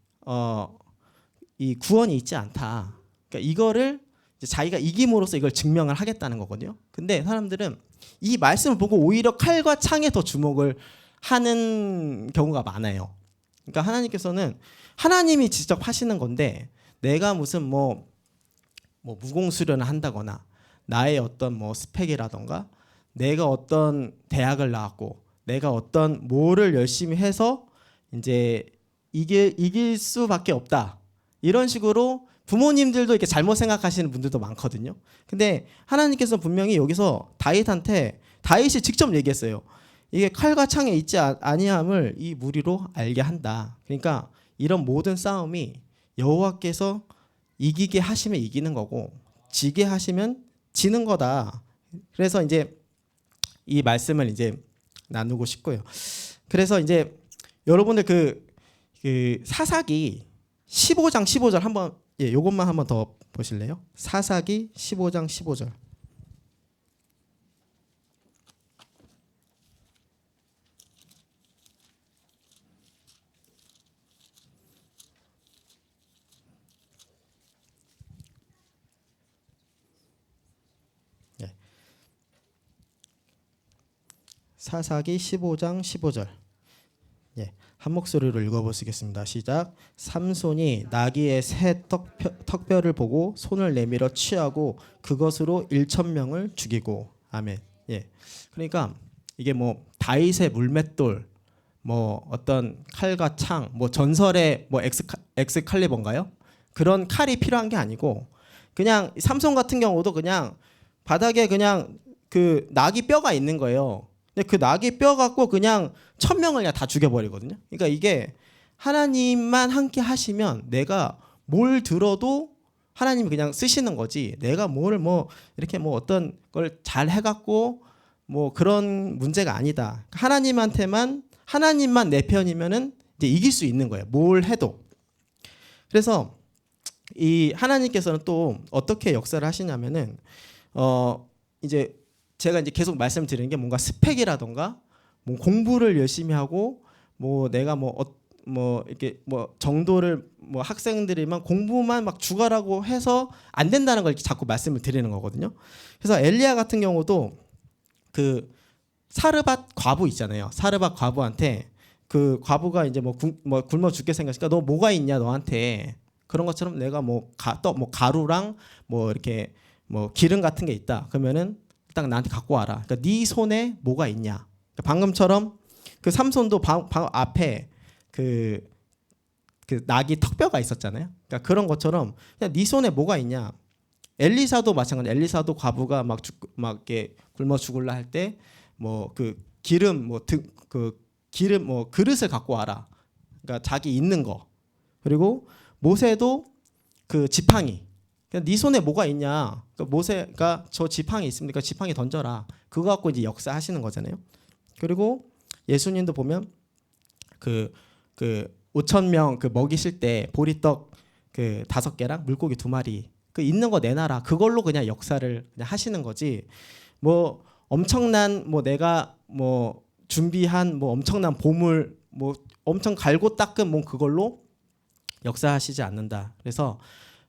이 구원이 있지 않다. 그러니까 이거를 이제 자기가 이김으로써 이걸 증명을 하겠다는 거거든요. 근데 사람들은 이 말씀을 보고 오히려 칼과 창에 더 주목을 하는 경우가 많아요. 그러니까 하나님께서는 하나님이 직접 하시는 건데 내가 무슨 뭐 무공수련을 한다거나 나의 어떤 뭐 스펙이라던가 내가 어떤 대학을 나왔고 내가 어떤 뭐를 열심히 해서 이제 이길 수밖에 없다. 이런 식으로 부모님들도 이렇게 잘못 생각하시는 분들도 많거든요. 근데 하나님께서 분명히 여기서 다윗이 직접 얘기했어요. 이게 칼과 창에 있지 아니함을 이 무리로 알게 한다. 그러니까 이런 모든 싸움이 여호와께서 이기게 하시면 이기는 거고 지게 하시면 지는 거다. 그래서 이제 이 말씀을 이제 나누고 싶고요. 그래서 이제 여러분들 그 사사기 15장 15절 한번 요것만 한번 더 보실래요? 사사기 15장 15절. 사사기 15장 15절. 한 목소리로 읽어보시겠습니다. 시작. 삼손이 나귀의 새 턱뼈를 보고 손을 내밀어 취하고 그것으로 1,000명을 죽이고. 아멘. 그러니까 이게 뭐 다윗의 물맷돌, 뭐 어떤 칼과 창, 뭐 전설의 뭐 엑스칼리버인가요? 그런 칼이 필요한 게 아니고 그냥 삼손 같은 경우도 그냥 바닥에 그냥 그 나귀 뼈가 있는 거예요. 근데 그 나귀 뼈 갖고 그냥 1,000명을 그냥 다 죽여버리거든요. 그러니까 이게 하나님만 함께 하시면 내가 뭘 들어도 하나님이 그냥 쓰시는 거지. 내가 뭘 뭐 이렇게 뭐 어떤 걸 잘 해갖고 뭐 그런 문제가 아니다. 하나님만 내 편이면은 이제 이길 수 있는 거예요. 뭘 해도. 그래서 이 하나님께서는 또 어떻게 역사를 하시냐면은 이제 제가 이제 계속 말씀드리는 게 뭔가 스펙이라던가 뭐 공부를 열심히 하고 뭐 내가 뭐 이렇게 뭐 정도를 뭐 학생들이만 공부만 막 죽어라고 해서 안 된다는 걸 이렇게 자꾸 말씀을 드리는 거거든요. 그래서 엘리야 같은 경우도 그 사르밧 과부 있잖아요. 사르밧 과부한테 그 과부가 이제 뭐 굶어 죽게 생겼으니까 너 뭐가 있냐 너한테 그런 것처럼 내가 뭐 가루랑 뭐 이렇게 뭐 기름 같은 게 있다. 그러면은 일단 나한테 갖고 와라. 그러니까 네 손에 뭐가 있냐. 그러니까 방금처럼 그 삼손도 앞에 그 나귀 턱뼈가 있었잖아요. 그러니까 그런 것처럼 그냥 네 손에 뭐가 있냐. 엘리사도 마찬가지. 엘리사도 과부가 막 이렇게 굶어 죽을라 할 때 뭐 그 기름 뭐 그릇을 갖고 와라. 그러니까 자기 있는 거. 그리고 모세도 그 지팡이. 그냥 네 손에 뭐가 있냐? 그러니까 모세가 저 지팡이 있습니까? 지팡이 던져라. 그거 갖고 이제 역사하시는 거잖아요. 그리고 예수님도 보면 그 5천 명 그 먹이실 때 보리떡 그 5개랑 물고기 2마리 그 있는 거 내놔라. 그걸로 그냥 역사를 그냥 하시는 거지. 뭐 엄청난 뭐 내가 뭐 준비한 뭐 엄청난 보물 뭐 엄청 갈고 닦은 뭐 그걸로 역사하시지 않는다. 그래서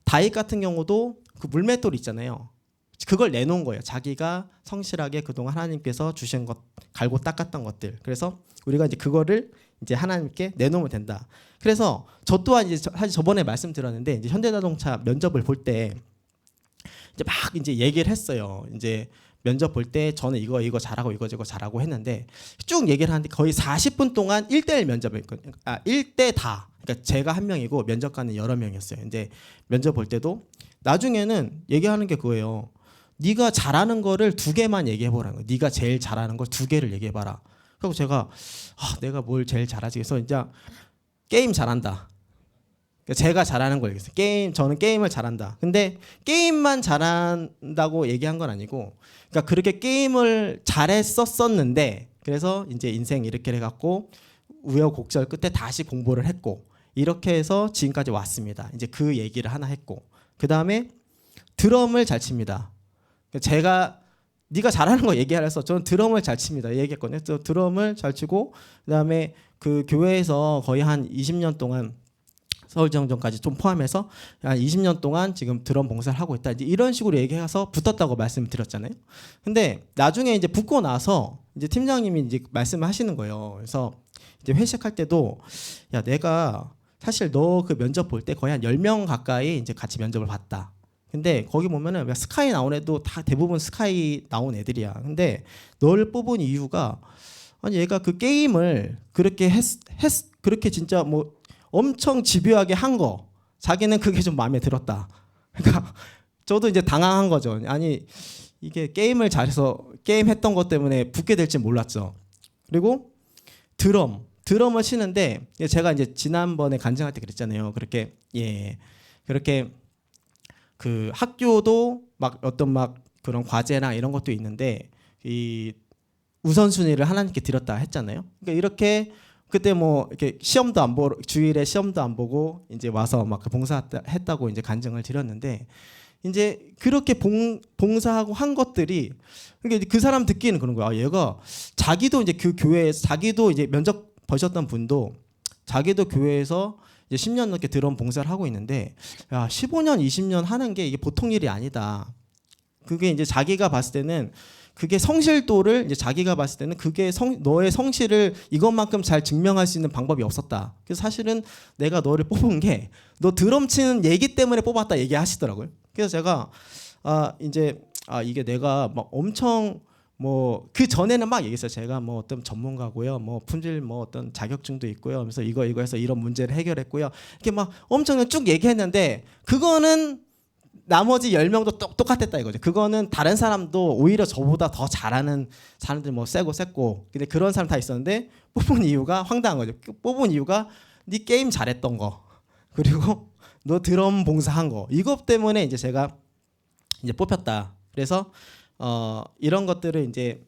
다윗 같은 경우도 그 물맷돌 있잖아요. 그걸 내놓은 거예요. 자기가 성실하게 그동안 하나님께서 주신 것 갈고 닦았던 것들. 그래서 우리가 이제 그거를 이제 하나님께 내놓으면 된다. 그래서 저 또한 이제 사실 저번에 말씀드렸는데 이제 현대자동차 면접을 볼 때 이제 막 이제 얘기를 했어요. 이제 면접 볼 때 저는 이거 잘하고 이거 잘하고 했는데 쭉 얘기를 하는데 거의 40분 동안 1대1 면접을 했거든요. 1대 다. 그러니까 제가 한 명이고 면접관은 여러 명이었어요. 근데 면접 볼 때도 나중에는 얘기하는 게 그거예요. 네가 잘하는 거를 2개만 얘기해 보라는 거예요. 네가 제일 잘하는 걸 2개를 얘기해 봐라. 그리고 제가 내가 뭘 제일 잘하지? 그래서 이제 게임 잘한다. 그러니까 제가 잘하는 걸 얘기했어요. 저는 게임을 잘한다. 근데 게임만 잘한다고 얘기한 건 아니고, 그러니까 그렇게 게임을 잘했었는데, 그래서 이제 인생 이렇게 해갖고 우여곡절 끝에 다시 공부를 했고, 이렇게 해서 지금까지 왔습니다. 이제 그 얘기를 하나 했고, 그 다음에 드럼을 잘 칩니다. 제가 네가 잘하는 거 얘기하래서 저는 드럼을 잘 칩니다. 얘기했거든요. 저 드럼을 잘 치고, 그 다음에 그 교회에서 거의 한 20년 동안 서울정전까지 좀 포함해서 한 20년 동안 지금 드럼 봉사를 하고 있다. 이제 이런 식으로 얘기해서 붙었다고 말씀을 드렸잖아요. 근데 나중에 이제 붙고 나서 이제 팀장님이 이제 말씀을 하시는 거예요. 그래서 이제 회식할 때도 야, 내가 사실 너 그 면접 볼 때 거의 한 10명 가까이 이제 같이 면접을 봤다. 근데 거기 보면은 스카이 나온 애도 다 대부분 스카이 나온 애들이야. 근데 너를 뽑은 이유가 아니 얘가 그 게임을 그렇게 그렇게 진짜 뭐 엄청 집요하게 한 거 자기는 그게 좀 마음에 들었다. 그러니까 저도 이제 당황한 거죠. 아니 이게 게임을 잘해서 게임 했던 것 때문에 붙게 될지 몰랐죠. 그리고 드럼을 치는데 제가 이제 지난번에 간증할 때 그랬잖아요. 그렇게 그렇게 그 학교도 막 어떤 막 그런 과제나 이런 것도 있는데 이 우선순위를 하나님께 드렸다 했잖아요. 그러니까 이렇게 그때 뭐 이렇게 시험도 안 보고 주일에 시험도 안 보고 이제 와서 막 봉사했다고 이제 간증을 드렸는데 이제 그렇게 봉사하고 한 것들이 그러니까 그 사람 듣기는 그런 거야. 얘가 자기도 이제 그 교회에 자기도 이제 면접 보셨던 분도 자기도 교회에서 이제 10년 넘게 드럼 봉사를 하고 있는데 야 15년 20년 하는 게 이게 보통 일이 아니다. 그게 이제 자기가 봤을 때는 그게 성실도를 이제 자기가 봤을 때는 그게 너의 성실을 이것만큼 잘 증명할 수 있는 방법이 없었다. 그래서 사실은 내가 너를 뽑은 게 너 드럼 치는 얘기 때문에 뽑았다 얘기하시더라고요. 그래서 제가 이게 내가 막 엄청 뭐 그 전에는 막 얘기했어요. 제가 뭐 어떤 전문가고요, 뭐 품질 뭐 어떤 자격증도 있고요. 그래서 이거 해서 이런 문제를 해결했고요. 이렇게 막 엄청 쭉 얘기했는데 그거는 나머지 10명도 똑같았다 이거죠. 그거는 다른 사람도 오히려 저보다 더 잘하는 사람들 뭐 셌고 근데 그런 사람 다 있었는데 뽑은 이유가 황당한 거죠. 뽑은 이유가 네 게임 잘했던 거 그리고 너 드럼 봉사한 거 이것 때문에 이제 제가 이제 뽑혔다. 그래서 이런 것들을 이제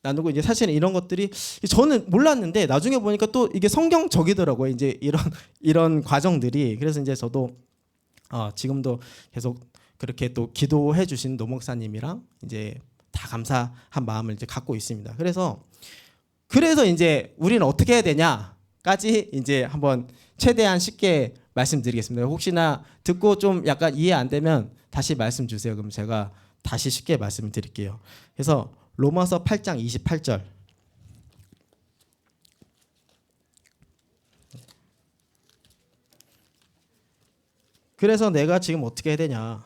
나누고 이제 사실은 이런 것들이 저는 몰랐는데 나중에 보니까 또 이게 성경적이더라고요. 이제 이런 과정들이. 그래서 이제 저도 지금도 계속 그렇게 또 기도해 주신 노 목사님이랑 이제 다 감사한 마음을 이제 갖고 있습니다. 그래서 이제 우리는 어떻게 해야 되냐까지 이제 한번 최대한 쉽게 말씀드리겠습니다. 혹시나 듣고 좀 약간 이해 안 되면 다시 말씀 주세요. 그럼 제가 다시 쉽게 말씀드릴게요. 그래서 로마서 8장 28절. 그래서 내가 지금 어떻게 해야 되냐?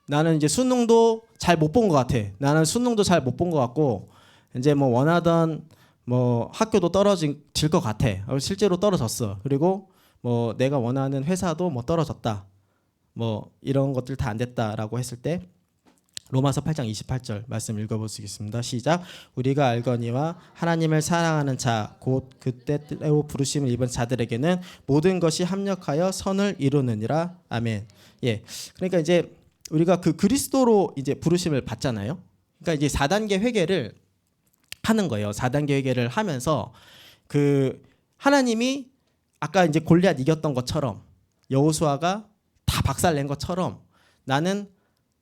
나는 이제 수능도 잘 못 본 것 같아. 나는 수능도 잘 못 본 것 같고 이제 뭐 원하던 뭐 학교도 떨어질 것 같아. 실제로 떨어졌어. 그리고 뭐 내가 원하는 회사도 뭐 떨어졌다. 뭐 이런 것들 다 안 됐다라고 했을 때 로마서 8장 28절 말씀 읽어보시겠습니다. 시작. 우리가 알거니와 하나님을 사랑하는 자 곧 그때로 부르심을 입은 자들에게는 모든 것이 합력하여 선을 이루느니라. 아멘. 예. 그러니까 이제 우리가 그 그리스도로 이제 부르심을 받잖아요. 그러니까 이제 4단계 회개를 하는 거예요. 4단계 회개를 하면서 그 하나님이 아까 이제 골리앗 이겼던 것처럼 여호수아가 다 박살낸 것처럼 나는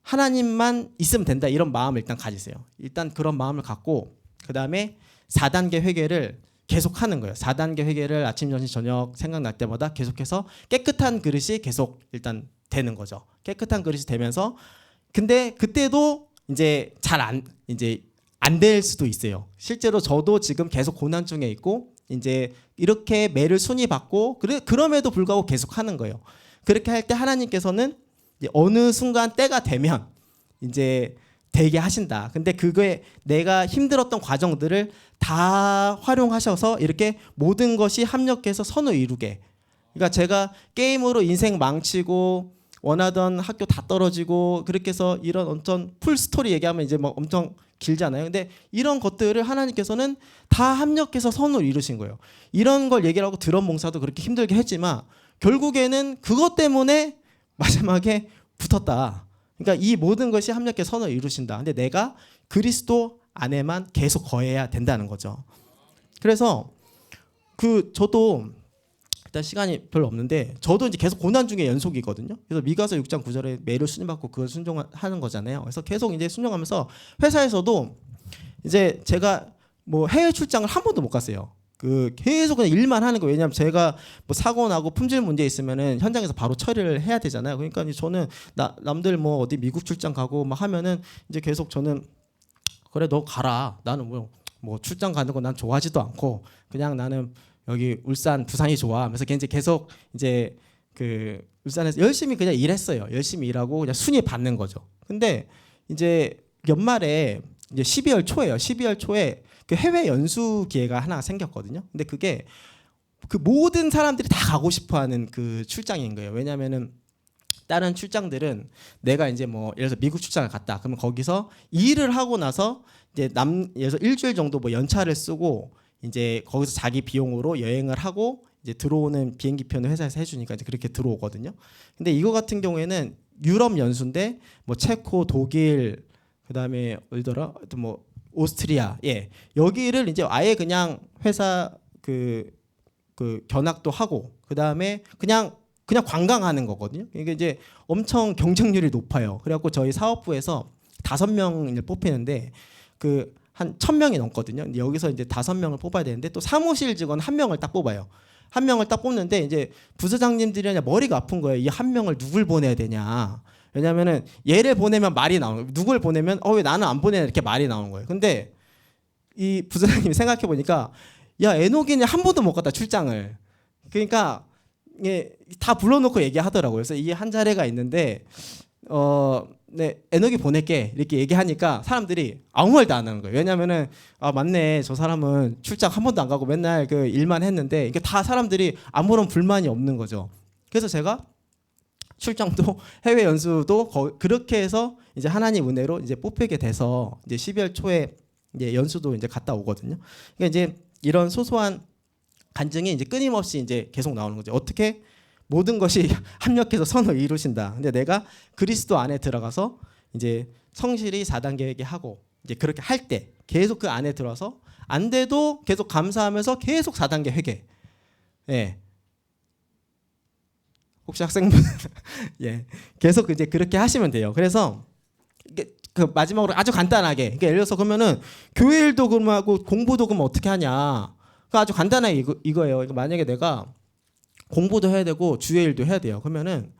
하나님만 있으면 된다 이런 마음을 일단 가지세요. 일단 그런 마음을 갖고 그 다음에 4단계 회개를 계속하는 거예요. 4단계 회개를 아침, 점심, 저녁 생각날 때마다 계속해서 깨끗한 그릇이 계속 일단 되는 거죠. 깨끗한 그릇이 되면서 근데 그때도 이제 잘 안 될 수도 있어요. 실제로 저도 지금 계속 고난 중에 있고 이제 이렇게 매를 순위 받고 그럼에도 불구하고 계속 하는 거예요. 그렇게 할 때 하나님께서는 이제 어느 순간 때가 되면 이제 되게 하신다. 근데 그거에 내가 힘들었던 과정들을 다 활용하셔서 이렇게 모든 것이 합력해서 선을 이루게. 그러니까 제가 게임으로 인생 망치고 원하던 학교 다 떨어지고 그렇게 해서 이런 엄청 풀 스토리 얘기하면 이제 막 엄청 길잖아요. 근데 이런 것들을 하나님께서는 다 합력해서 선을 이루신 거예요. 이런 걸 얘기를 하고 드럼 봉사도 그렇게 힘들게 했지만 결국에는 그것 때문에 마지막에 붙었다. 그러니까 이 모든 것이 합력해서 선을 이루신다. 근데 내가 그리스도 안에만 계속 거해야 된다는 거죠. 그래서 저도 일단 시간이 별로 없는데 저도 이제 계속 고난 중에 연속이거든요. 그래서 미가서 6장 9절에 매를 순종받고 그걸 순종하는 거잖아요. 그래서 계속 이제 순종하면서 회사에서도 이제 제가 뭐 해외 출장을 한 번도 못 갔어요. 계속 그냥 일만 하는 거예요. 왜냐하면 제가 뭐 사고 나고 품질 문제 있으면은 현장에서 바로 처리를 해야 되잖아요. 그러니까 이제 저는 남들 뭐 어디 미국 출장 가고 막 하면은 이제 계속 저는 그래 너 가라. 나는 뭐 출장 가는 거 난 좋아하지도 않고 그냥 나는 여기 울산 부산이 좋아. 그래서 이제 계속 이제 울산에서 열심히 그냥 일했어요. 열심히 일하고 그냥 순위 받는 거죠. 근데 이제 연말에 이제 12월 초에요. 12월 초에 그 해외 연수 기회가 하나 생겼거든요. 근데 그게 그 모든 사람들이 다 가고 싶어하는 그 출장인 거예요. 왜냐하면은 다른 출장들은 내가 이제 뭐 예를 들어서 미국 출장을 갔다. 그러면 거기서 일을 하고 나서 이제 예를 들어서 일주일 정도 뭐 연차를 쓰고 이제 거기서 자기 비용으로 여행을 하고 이제 들어오는 비행기 표는 회사에서 해주니까 이제 그렇게 들어오거든요. 근데 이거 같은 경우에는 유럽 연수인데 뭐 체코, 독일, 그다음에 어디더라? 또 뭐 오스트리아, 예 여기를 이제 아예 그냥 회사 그 견학도 하고 그다음에 그냥 관광하는 거거든요. 이게 이제 엄청 경쟁률이 높아요. 그래갖고 저희 사업부에서 5명을 뽑히는데 한 1,000명이 넘거든요. 근데 여기서 이제 5명을 뽑아야 되는데 또 사무실 직원 1명을 딱 뽑아요. 1명을 딱 뽑는데 이제 부서장님들이 머리가 아픈 거예요. 이 1명을 누굴 보내야 되냐. 왜냐면은 얘를 보내면 말이 나오는 거예요. 누굴 보내면 왜 나는 안 보내냐 이렇게 말이 나오는 거예요. 근데 이 부서장님이 생각해 보니까 야 에녹이는 한 번도 못 갔다 출장을. 그러니까 이게 다 불러놓고 얘기하더라고요. 그래서 이게 한 자리가 있는데 네 에녹이 보낼게 이렇게 얘기하니까 사람들이 아무 말도 안 하는 거예요. 왜냐면은 맞네 저 사람은 출장 한 번도 안 가고 맨날 그 일만 했는데 이게 다 사람들이 아무런 불만이 없는 거죠. 그래서 제가 출장도 해외 연수도 그렇게 해서 이제 하나님 은혜로 이제 뽑히게 돼서 이제 12월 초에 이제 연수도 이제 갔다 오거든요. 그러니까 이제 이런 소소한 간증이 이제 끊임없이 이제 계속 나오는 거죠. 어떻게 모든 것이 합력해서 선을 이루신다. 근데 내가 그리스도 안에 들어가서 이제 성실히 4단계 회개하고 이제 그렇게 할 때 계속 그 안에 들어서 안 돼도 계속 감사하면서 계속 4단계 회개. 예. 혹시 학생분 예 계속 이제 그렇게 하시면 돼요. 그래서 그 마지막으로 아주 간단하게 그러니까 예를 들어서 그러면은 교회 일도 그러면 하고 공부도 그러면 어떻게 하냐. 그 아주 간단하게 이거예요. 그러니까 만약에 내가 공부도 해야 되고 주의 일도 해야 돼요. 그러면은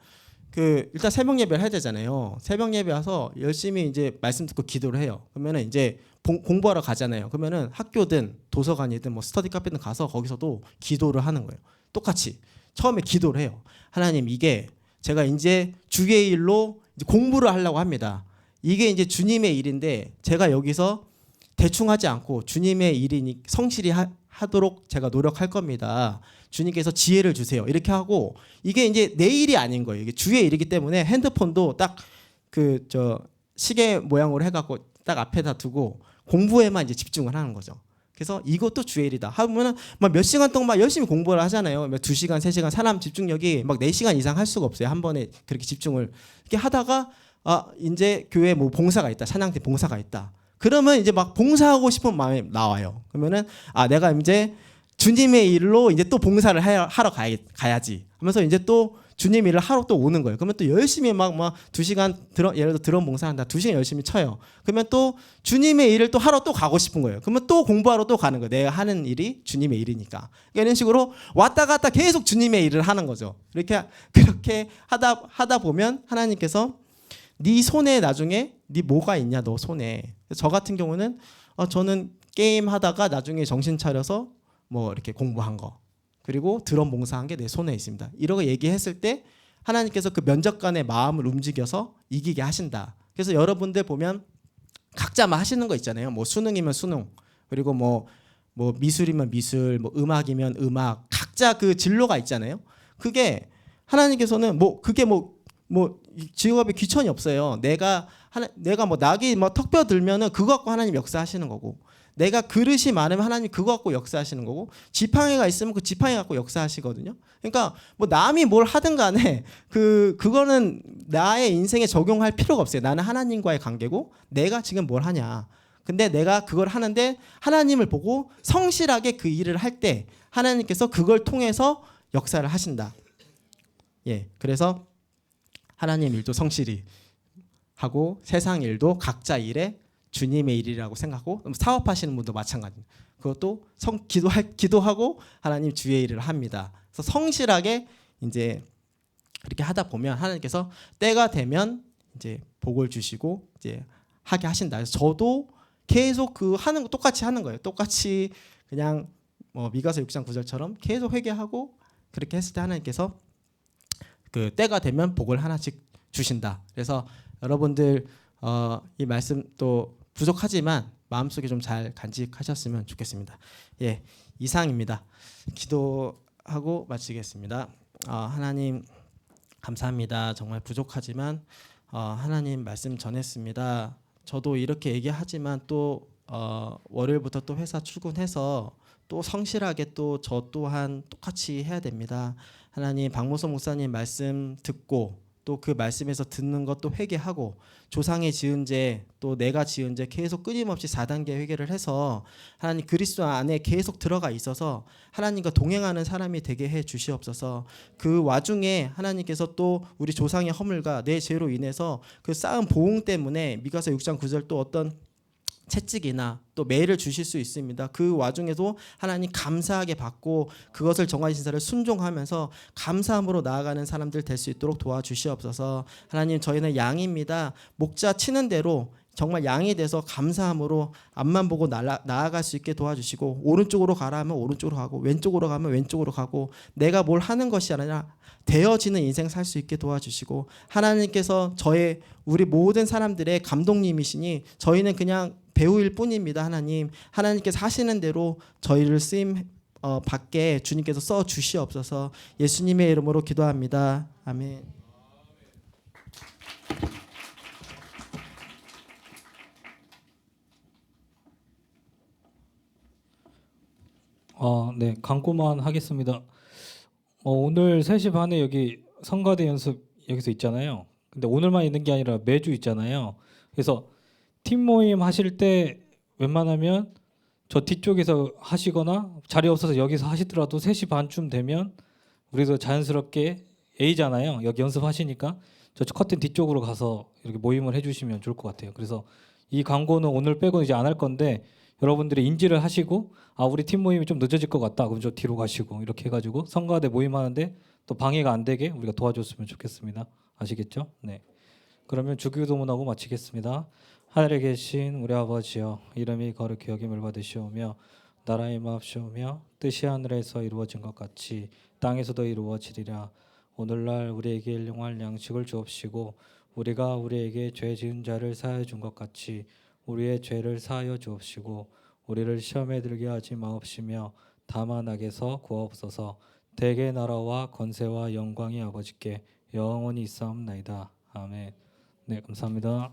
일단 새벽 예배를 해야 되잖아요. 새벽 예배 와서 열심히 이제 말씀 듣고 기도를 해요. 그러면은 이제 공부하러 가잖아요. 그러면은 학교든 도서관이든 뭐 스터디 카페든 가서 거기서도 기도를 하는 거예요. 똑같이 처음에 기도를 해요. 하나님 이게 제가 이제 주의 일로 이제 공부를 하려고 합니다. 이게 이제 주님의 일인데 제가 여기서 대충 하지 않고 주님의 일이니 성실히 하도록 제가 노력할 겁니다. 주님께서 지혜를 주세요. 이렇게 하고 이게 이제 내 일이 아닌 거예요. 이게 주의 일이기 때문에 핸드폰도 딱 시계 모양으로 해갖고 딱 앞에다 두고 공부에만 이제 집중을 하는 거죠. 그래서 이것도 주의 일이다 하면은 막 몇 시간 동안 막 열심히 공부를 하잖아요. 몇 2시간, 3시간 사람 집중력이 막 4시간 이상 할 수가 없어요. 한 번에 그렇게 집중을 이렇게 하다가 이제 교회 뭐 봉사가 있다. 찬양팀 봉사가 있다. 그러면 이제 막 봉사하고 싶은 마음이 나와요. 그러면은 내가 이제 주님의 일로 이제 또 봉사를 하러 가야지 하면서 이제 또 주님 일을 하러 또 오는 거예요. 그러면 또 열심히 막 2시간 예를 들어 드럼 봉사한다. 2시간 열심히 쳐요. 그러면 또 주님의 일을 또 하러 또 가고 싶은 거예요. 그러면 또 공부하러 또 가는 거예요. 내가 하는 일이 주님의 일이니까. 그러니까 이런 식으로 왔다 갔다 계속 주님의 일을 하는 거죠. 그렇게 하다 보면 하나님께서 네 손에 나중에 네 뭐가 있냐 너 손에. 저 같은 경우는 저는 게임 하다가 나중에 정신 차려서 뭐 이렇게 공부한 거. 그리고 드럼 봉사한 게 내 손에 있습니다. 이러고 얘기했을 때 하나님께서 그 면접관의 마음을 움직여서 이기게 하신다. 그래서 여러분들 보면 각자 하시는 거 있잖아요. 뭐 수능이면 수능, 그리고 뭐 미술이면 미술, 뭐 음악이면 음악, 각자 그 진로가 있잖아요. 그게 하나님께서는 그게 직업에 귀천이 없어요. 내가 뭐 낙이 턱뼈 들면은 그거 갖고 하나님 역사하시는 거고, 내가 그릇이 많으면 하나님 그거 갖고 역사하시는 거고, 지팡이가 있으면 그 지팡이 갖고 역사하시거든요. 그러니까 뭐 남이 뭘 하든 간에 그거는 나의 인생에 적용할 필요가 없어요. 나는 하나님과의 관계고 내가 지금 뭘 하냐. 근데 내가 그걸 하는데 하나님을 보고 성실하게 그 일을 할 때 하나님께서 그걸 통해서 역사를 하신다. 예, 그래서 하나님 일도 성실히 하고 세상 일도 각자 일에 주님의 일이라고 생각하고, 사업하시는 분도 마찬가지입니다. 그것도 기도하고 하나님 주의 일을 합니다. 그래서 성실하게 이제 이렇게 하다 보면 하나님께서 때가 되면 이제 복을 주시고 이제 하게 하신다. 그래서 저도 계속 하는 거 똑같이 하는 거예요. 똑같이 그냥 미가서 6장 9절처럼 계속 회개하고 그렇게 했을 때 하나님께서 그 때가 되면 복을 하나씩 주신다. 그래서 여러분들 이 말씀 또 부족하지만 마음속에 좀 잘 간직하셨으면 좋겠습니다. 예, 이상입니다. 기도하고 마치겠습니다. 하나님 감사합니다. 정말 부족하지만 하나님 말씀 전했습니다. 저도 이렇게 얘기하지만 또 월요일부터 또 회사 출근해서 또 성실하게 또 저 또한 똑같이 해야 됩니다. 하나님 박모서 목사님 말씀 듣고 또 그 말씀에서 듣는 것도 회개하고, 조상의 지은 죄 또 내가 지은 죄 계속 끊임없이 4단계 회개를 해서 하나님 그리스도 안에 계속 들어가 있어서 하나님과 동행하는 사람이 되게 해 주시옵소서. 그 와중에 하나님께서 또 우리 조상의 허물과 내 죄로 인해서 그 쌓은 보응 때문에 미가서 6장 9절 또 어떤 채찍이나 또 매를 주실 수 있습니다. 그 와중에도 하나님 감사하게 받고 그것을 정하신 사를 순종하면서 감사함으로 나아가는 사람들 될 수 있도록 도와주시옵소서. 하나님 저희는 양입니다. 목자 치는 대로 정말 양이 돼서 감사함으로 앞만 보고 나아갈 수 있게 도와주시고, 오른쪽으로 가라 하면 오른쪽으로 가고 왼쪽으로 가면 왼쪽으로 가고, 내가 뭘 하는 것이 아니라 되어지는 인생 살 수 있게 도와주시고, 하나님께서 우리 모든 사람들의 감독님이시니 저희는 그냥 배우일 뿐입니다. 하나님께서 하시는 대로 저희를 쓰임 받게 주님께서 써 주시옵소서. 예수님의 이름으로 기도합니다. 아멘. 네, 광고만 하겠습니다. 오늘 3시 반에 여기 성가대 연습 여기서 있잖아요. 근데 오늘만 있는 게 아니라 매주 있잖아요. 그래서 팀 모임 하실 때 웬만하면 저 뒤쪽에서 하시거나 자리 없어서 여기서 하시더라도 3시 반쯤 되면 우리도 자연스럽게 A잖아요. 여기 연습하시니까 저쪽 커튼 뒤쪽으로 가서 이렇게 모임을 해주시면 좋을 것 같아요. 그래서 이 광고는 오늘 빼고 이제 안 할 건데, 여러분들이 인지를 하시고 우리 팀 모임이 좀 늦어질 것 같다. 그럼 저 뒤로 가시고 이렇게 해가지고 성가대 모임하는데 또 방해가 안 되게 우리가 도와줬으면 좋겠습니다. 아시겠죠? 네. 그러면 주기도문하고 마치겠습니다. 하늘에 계신 우리 아버지여, 이름이 거룩히 여김을 받으시오며 나라의 마옵시오며 뜻이 하늘에서 이루어진 것 같이 땅에서도 이루어지리라. 오늘날 우리에게 일용할 양식을 주옵시고, 우리가 우리에게 죄 지은 자를 사하여 준 것 같이 우리의 죄를 사하여 주옵시고, 우리를 시험에 들게 하지 마옵시며 다만 악에서 구하옵소서. 대개 나라와 권세와 영광이 아버지께 영원히 있사옵나이다. 아멘. 네, 감사합니다.